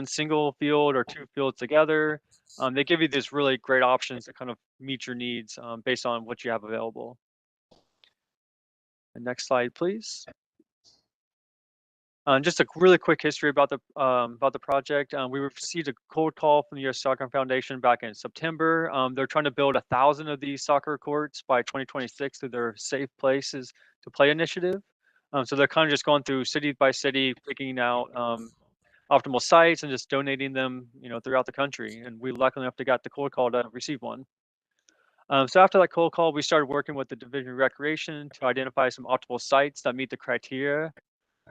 single field or two fields together, they give you these really great options that kind of meet your needs based on what you have available. The next slide, please. Just a really quick history about the project. We received a cold call from the U.S. Soccer Foundation back in September. They're trying to build 1,000 of these soccer courts by 2026 through their Safe Places to Play initiative. So they're kind of just going through city by city, picking out optimal sites and just donating them, throughout the country. And we luckily enough to got the cold call to receive one. So after that cold call, we started working with the Division of Recreation to identify some optimal sites that meet the criteria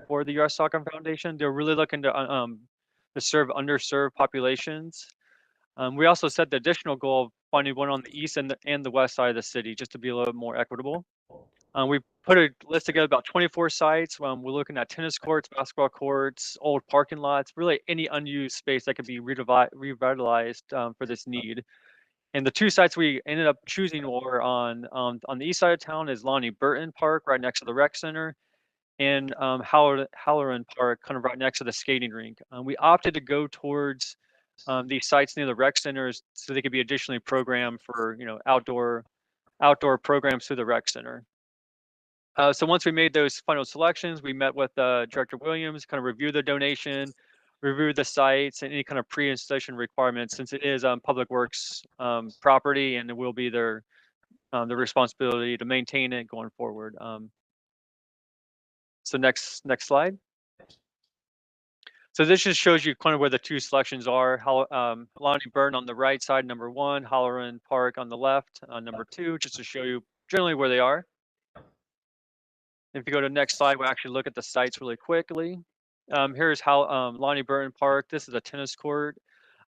for the U.S. Soccer Foundation. They're really looking to serve underserved populations. We also set the additional goal of finding one on the east and the west side of the city, just to be a little bit more equitable. We put a list together about 24 sites. We're looking at tennis courts, basketball courts, old parking lots, really any unused space that could be revitalized for this need. And the two sites we ended up choosing were on the east side of town is Lonnie Burton Park, right next to the rec center, and Halloran Park, kind of right next to the skating rink. We opted to go towards these sites near the rec centers so they could be additionally programmed for outdoor outdoor programs through the rec center. So once we made those final selections, we met with Director Williams, kind of reviewed the donation, reviewed the sites and any kind of pre-installation requirements, since it is Public Works property, and it will be their the responsibility to maintain it going forward. So next slide. So this just shows you kind of where the two selections are. Lonnie Burton on the right side, number 1, Halloran Park on the left, number 2, just to show you generally where they are. If you go to the next slide, we'll actually look at the sites really quickly. Here's how Lonnie Burton Park. This is a tennis court.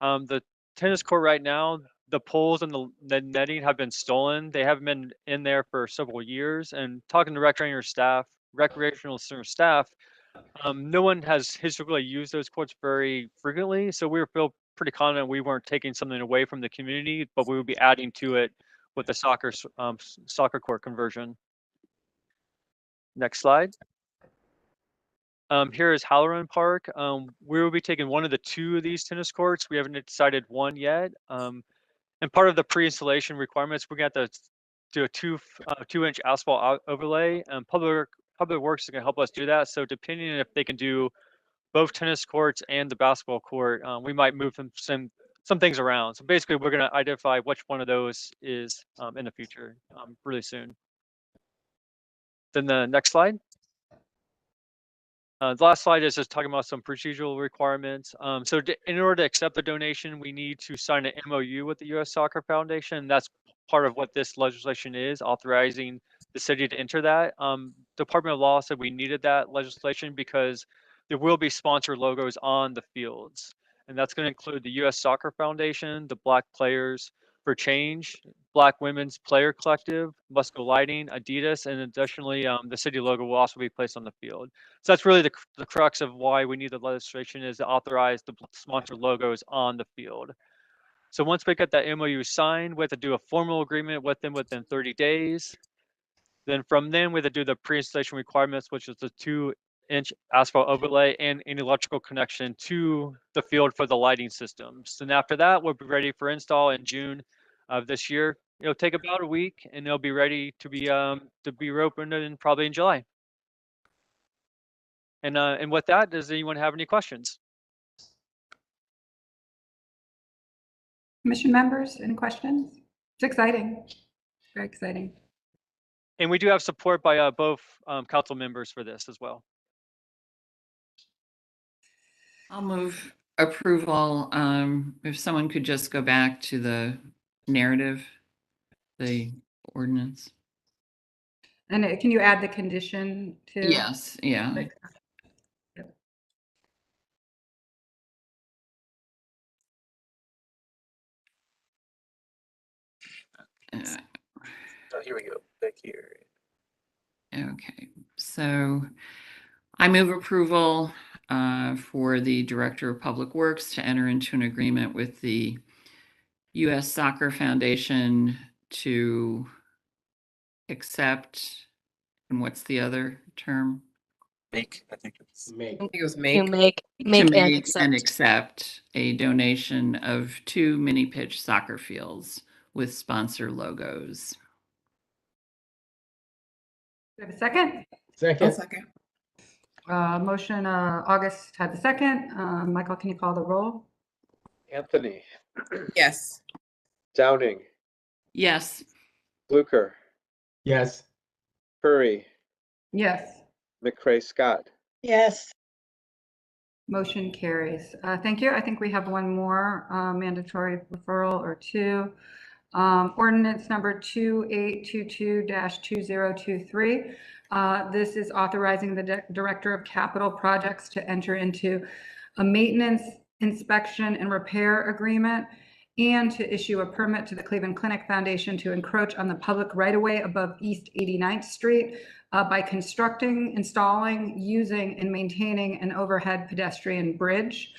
The tennis court right now, the poles and the netting have been stolen. They haven't been in there for several years. And talking to recreational center staff, no one has historically used those courts very frequently. So we feel pretty confident we weren't taking something away from the community, but we would be adding to it with the soccer court conversion. Next slide. Here is Halloran Park. We will be taking one of the 2 of these tennis courts. We haven't decided one yet. And part of the pre-installation requirements, we're going to have to do a 2-inch asphalt overlay. And Public Works is going to help us do that. So depending on if they can do both tennis courts and the basketball court, we might move some things around. So basically, we're going to identify which one of those is in the future really soon. Then the next slide. The last slide is just talking about some procedural requirements. So in order to accept the donation, we need to sign an MOU with the U.S. Soccer Foundation. That's part of what this legislation is, authorizing the city to enter that. Department of Law said we needed that legislation because there will be sponsor logos on the fields. And that's going to include the U.S. Soccer Foundation, the Black Players for Change, Black Women's Player Collective, Musco Lighting, Adidas, and additionally, the city logo will also be placed on the field. So that's really the crux of why we need the legislation, is to authorize the sponsor logos on the field. So once we get that MOU signed, we have to do a formal agreement with them within 30 days. Then from then, we have to do the pre-installation requirements, which is the 2-inch asphalt overlay and an electrical connection to the field for the lighting systems. And after that, we'll be ready for install in June of this year. It'll take about a week, and they'll be ready to be opened in probably in July. And with that, does anyone have any questions? Commission members, any questions? It's exciting. Very exciting. And we do have support by both council members for this as well. I'll move approval. If someone could just go back to the narrative, the ordinance. And can you add the condition to? Yes, yeah. Yep. Oh, here we go. Back here. Okay, so I move approval for the Director of Public Works to enter into an agreement with the U.S. Soccer Foundation to accept, and what's the other term? Make, I think it's Make. I think it was To make. make And accept a donation of 2 mini pitch soccer fields with sponsor logos. Do you have a second? One Second. second. Motion, August had the second. Michael, can you call the roll? Anthony, Yes. Downing, Yes. Fluker, Yes. Curry, Yes. McCray Scott. yes, Motion carries. Thank you. I think we have one more mandatory referral or 2. Ordinance number 2822-2023. This is authorizing the Director of Capital Projects to enter into a maintenance, inspection, and repair agreement, and to issue a permit to the Cleveland Clinic Foundation to encroach on the public right-of-way above East 89th Street by constructing, installing, using, and maintaining an overhead pedestrian bridge.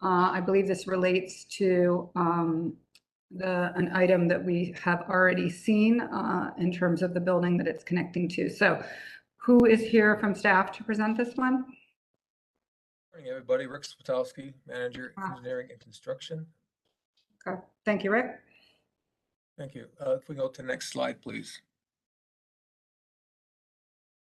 I believe this relates to an item that we have already seen in terms of the building that it's connecting to. So who is here from staff to present this one? Morning, everybody. Rick Swatowski, Manager, Engineering and Construction. Okay. Thank you, Rick. Thank you. If we go to the next slide, please.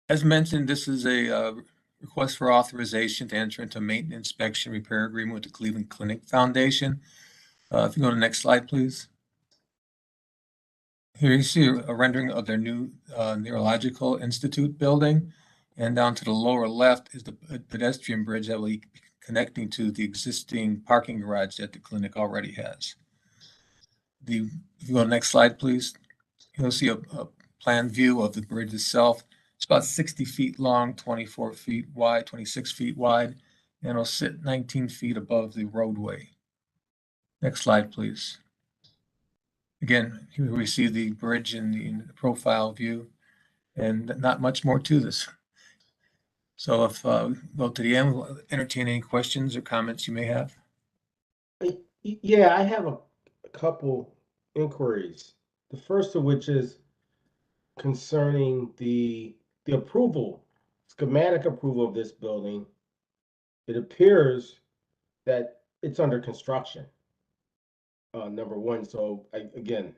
As mentioned, this is a request for authorization to enter into maintenance inspection repair agreement with the Cleveland Clinic Foundation. If you go to the next slide, please. Here you see a rendering of their new Neurological Institute building. And down to the lower left is the pedestrian bridge that will be connecting to the existing parking garage that the clinic already has. If you go to the next slide, please, you'll see a plan view of the bridge itself. It's about 60 feet long, 24 feet wide, 26 feet wide, and it'll sit 19 feet above the roadway. Next slide, please. Again, here we see the bridge in the profile view, and not much more to this. So if we go to the end, we'll entertain any questions or comments you may have. Yeah, I have a couple inquiries. The first of which is concerning the approval, schematic approval of this building. It appears that it's under construction. Number one, so again,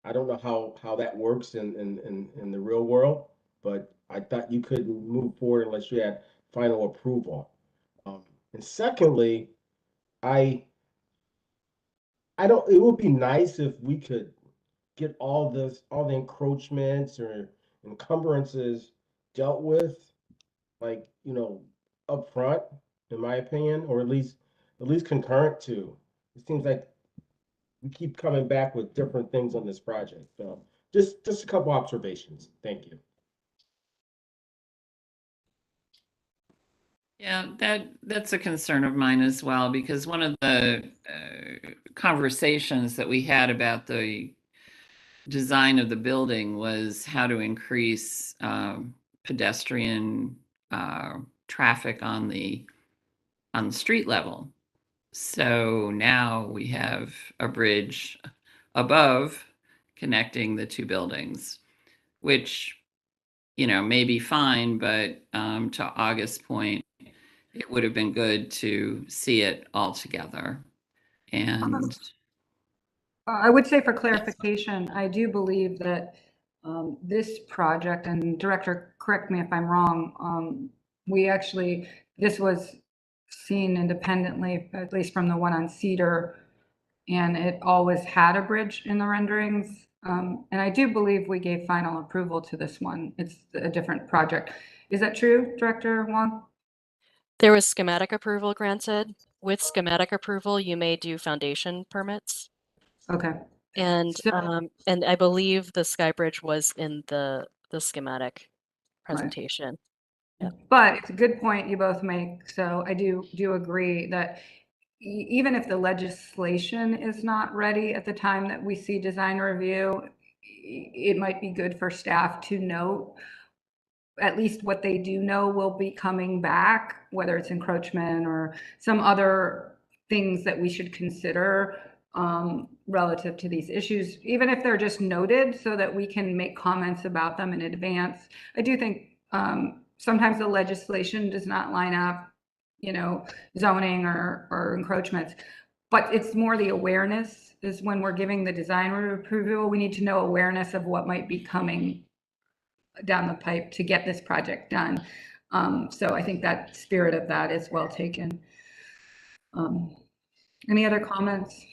I don't know how that works in the real world, but I thought you couldn't move forward unless you had final approval. And secondly, I don't. It would be nice if we could get all the encroachments or encumbrances dealt with, like, up front, in my opinion, or at least concurrent to. It seems like we keep coming back with different things on this project. So just a couple observations. Thank you. Yeah, that's a concern of mine as well, because one of the conversations that we had about the design of the building was how to increase pedestrian traffic on the street level. So now we have a bridge above connecting the two buildings, which, may be fine, but to August's point, it would have been good to see it all together. And I would say for clarification, I do believe that this project, and Director, correct me if I'm wrong, this was seen independently, at least from the one on Cedar, and it always had a bridge in the renderings. And I do believe we gave final approval to this one. It's a different project. Is that true, Director Wong? There was schematic approval granted. With schematic approval, you may do foundation permits. Okay. And I believe the Sky Bridge was in the schematic presentation. Yeah. But it's a good point you both make. So I do agree that even if the legislation is not ready at the time that we see design review, it might be good for staff to note at least what they do know will be coming back, whether it's encroachment or some other things that we should consider relative to these issues, even if they're just noted so that we can make comments about them in advance. I do think sometimes the legislation does not line up, zoning or encroachments, but it's more the awareness is when we're giving the design approval, we need to know awareness of what might be coming down the pipe to get this project done. So I think that spirit of that is well taken. Any other comments?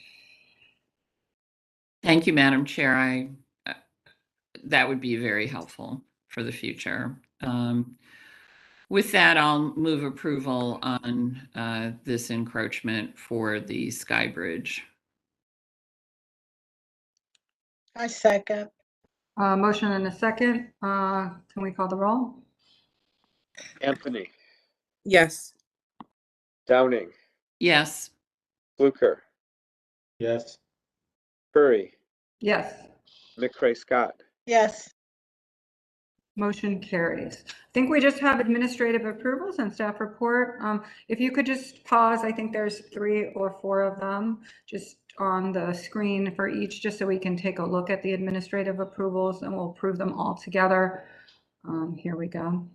thank you, Madam Chair. That would be very helpful for the future. With that, I'll move approval on this encroachment for the Sky Bridge. I second. Motion and a second. Can we call the roll? Anthony, Yes. Downing, Yes. Fluker, Yes. Curry, Yes. McCray Scott. Yes. Motion carries. I think we just have administrative approvals and staff report. If you could just pause, I think there's 3 or 4 of them just on the screen for each, just so we can take a look at the administrative approvals and we'll approve them all together. Here we go.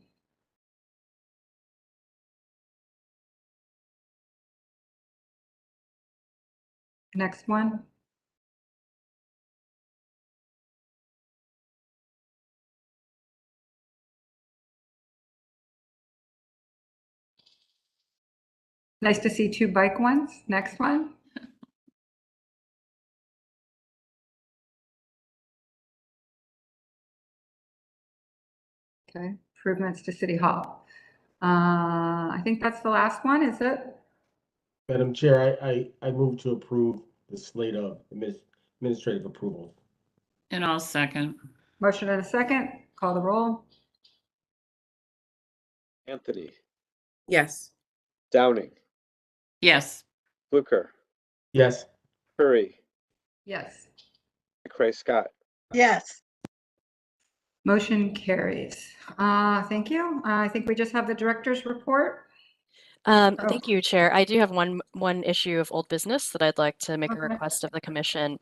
Next one. Nice to see 2 bike ones. Next one. Okay, improvements to City Hall. I think that's the last one, is it? Madam Chair, I move to approve the slate of administrative approvals. And I'll second. Motion and a second. Call the roll. Anthony, Yes. Downing, Yes. Fluker, Yes. Curry, Yes. McCray Scott. Yes. Motion carries. Thank you. I think we just have the director's report. Thank you, Chair. I do have one issue of old business that I'd like to make a Okay. request of the commission.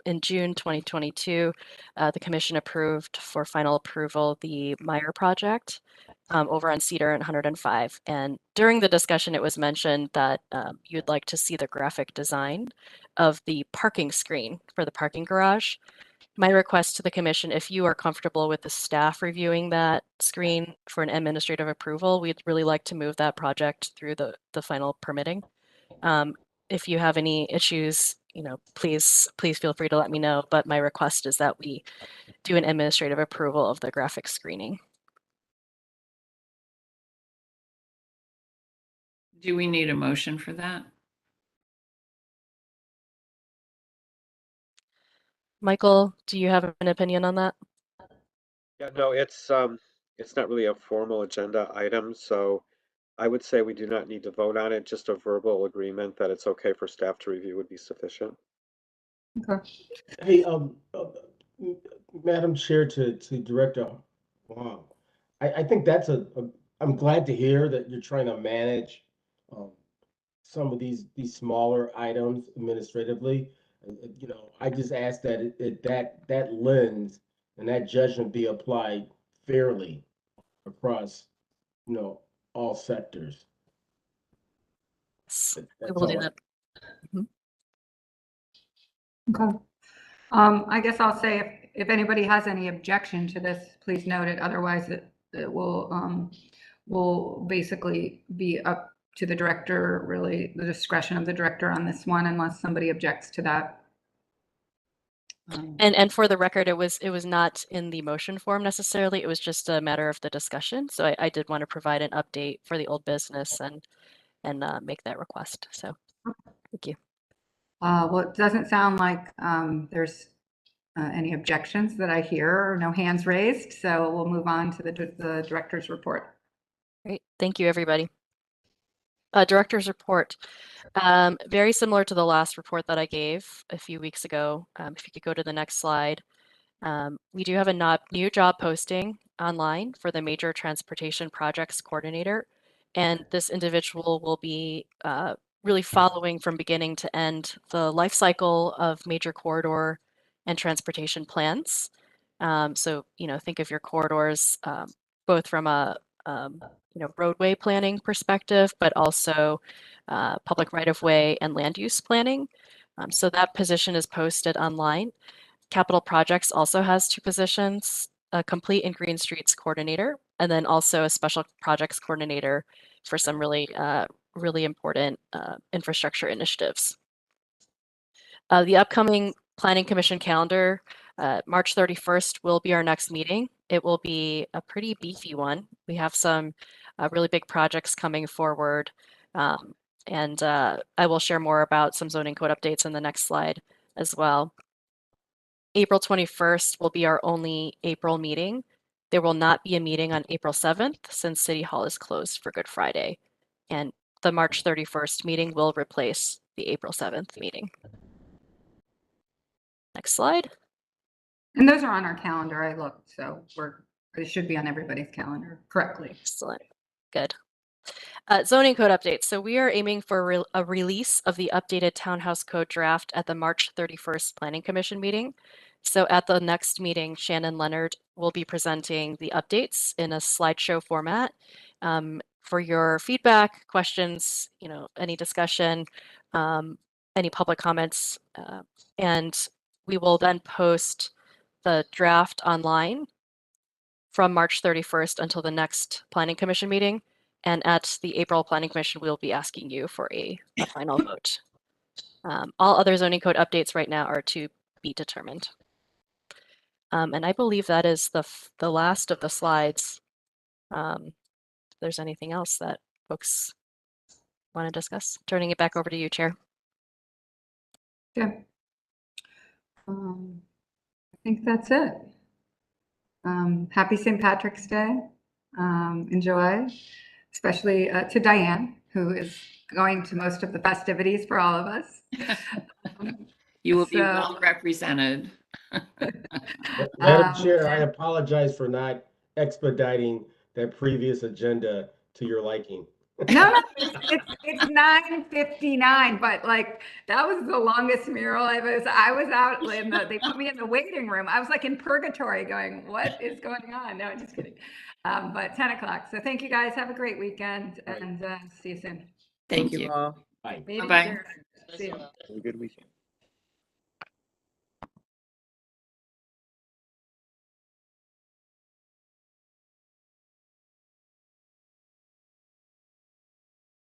In June 2022, the commission approved for final approval the Meyer project over on Cedar and 105. And during the discussion, it was mentioned that you'd like to see the graphic design of the parking screen for the parking garage. My request to the commission, if you are comfortable with the staff reviewing that screen for an administrative approval, we'd really like to move that project through the final permitting. If you have any issues, please feel free to let me know. But my request is that we do an administrative approval of the graphic screening. Do we need a motion for that? Michael, do you have an opinion on that? Yeah, no, it's not really a formal agenda item, so I would say we do not need to vote on it. Just a verbal agreement that it's okay for staff to review would be sufficient. Okay. Hey, Madam Chair, to Director Huang, I think that's I'm glad to hear that you're trying to manage some of these smaller items administratively. I just ask that that lens and that judgment be applied fairly across, all sectors. We That's will do all. that. Okay. I guess I'll say if anybody has any objection to this, please note it. Otherwise, it will basically be up to the director, really the discretion of the director on this one, unless somebody objects to that. And for the record, it was not in the motion form necessarily. It was just a matter of the discussion. So I did want to provide an update for the old business and make that request. So thank you. Well, it doesn't sound like there's any objections that I hear, or no hands raised. So we'll move on to the director's report. Great. Thank you, everybody. Director's report. Very similar to the last report that I gave a few weeks ago. If you could go to the next slide. We do have a new job posting online for the Major Transportation Projects Coordinator. And this individual will be really following from beginning to end the life cycle of major corridor and transportation plans. So, think of your corridors both from a roadway planning perspective, but also public right-of-way and land use planning. So that position is posted online. Capital Projects also has 2 positions, a complete and green streets coordinator, and then also a special projects coordinator for some really important infrastructure initiatives. The upcoming Planning Commission calendar, March 31st will be our next meeting. It will be a pretty beefy one. We have some really big projects coming forward. And I will share more about some zoning code updates in the next slide as well. April 21st will be our only April meeting. There will not be a meeting on April 7th since City Hall is closed for Good Friday. And the March 31st meeting will replace the April 7th meeting. Next slide. And those are on our calendar. I looked, so it should be on everybody's calendar correctly. Excellent. Good. Zoning code updates. So we are aiming for a release of the updated Townhouse Code draft at the March 31st Planning Commission meeting. So at the next meeting, Shannon Leonard will be presenting the updates in a slideshow format. For your feedback, questions, any discussion, any public comments, and we will then post the draft online from March 31st until the next Planning Commission meeting. And at the April Planning Commission, we'll be asking you for a final vote. All other zoning code updates right now are to be determined. And I believe that is the last of the slides. If there's anything else that folks want to discuss, turning it back over to you, Chair. Yeah. I think that's it. Happy St. Patrick's Day. Enjoy, especially to Diane, who is going to most of the festivities for all of us. You will be well represented. Madam Chair, I apologize for not expediting that previous agenda to your liking. No, it's 9:59, but like that was the longest mural I was out in they put me in the waiting room. I was like in purgatory going, what is going on? No, just kidding. But 10 o'clock. So thank you guys. Have a great weekend and see you soon. Thank you all. Bye. Meeting Bye-bye. adjourned. See you. Have a good weekend.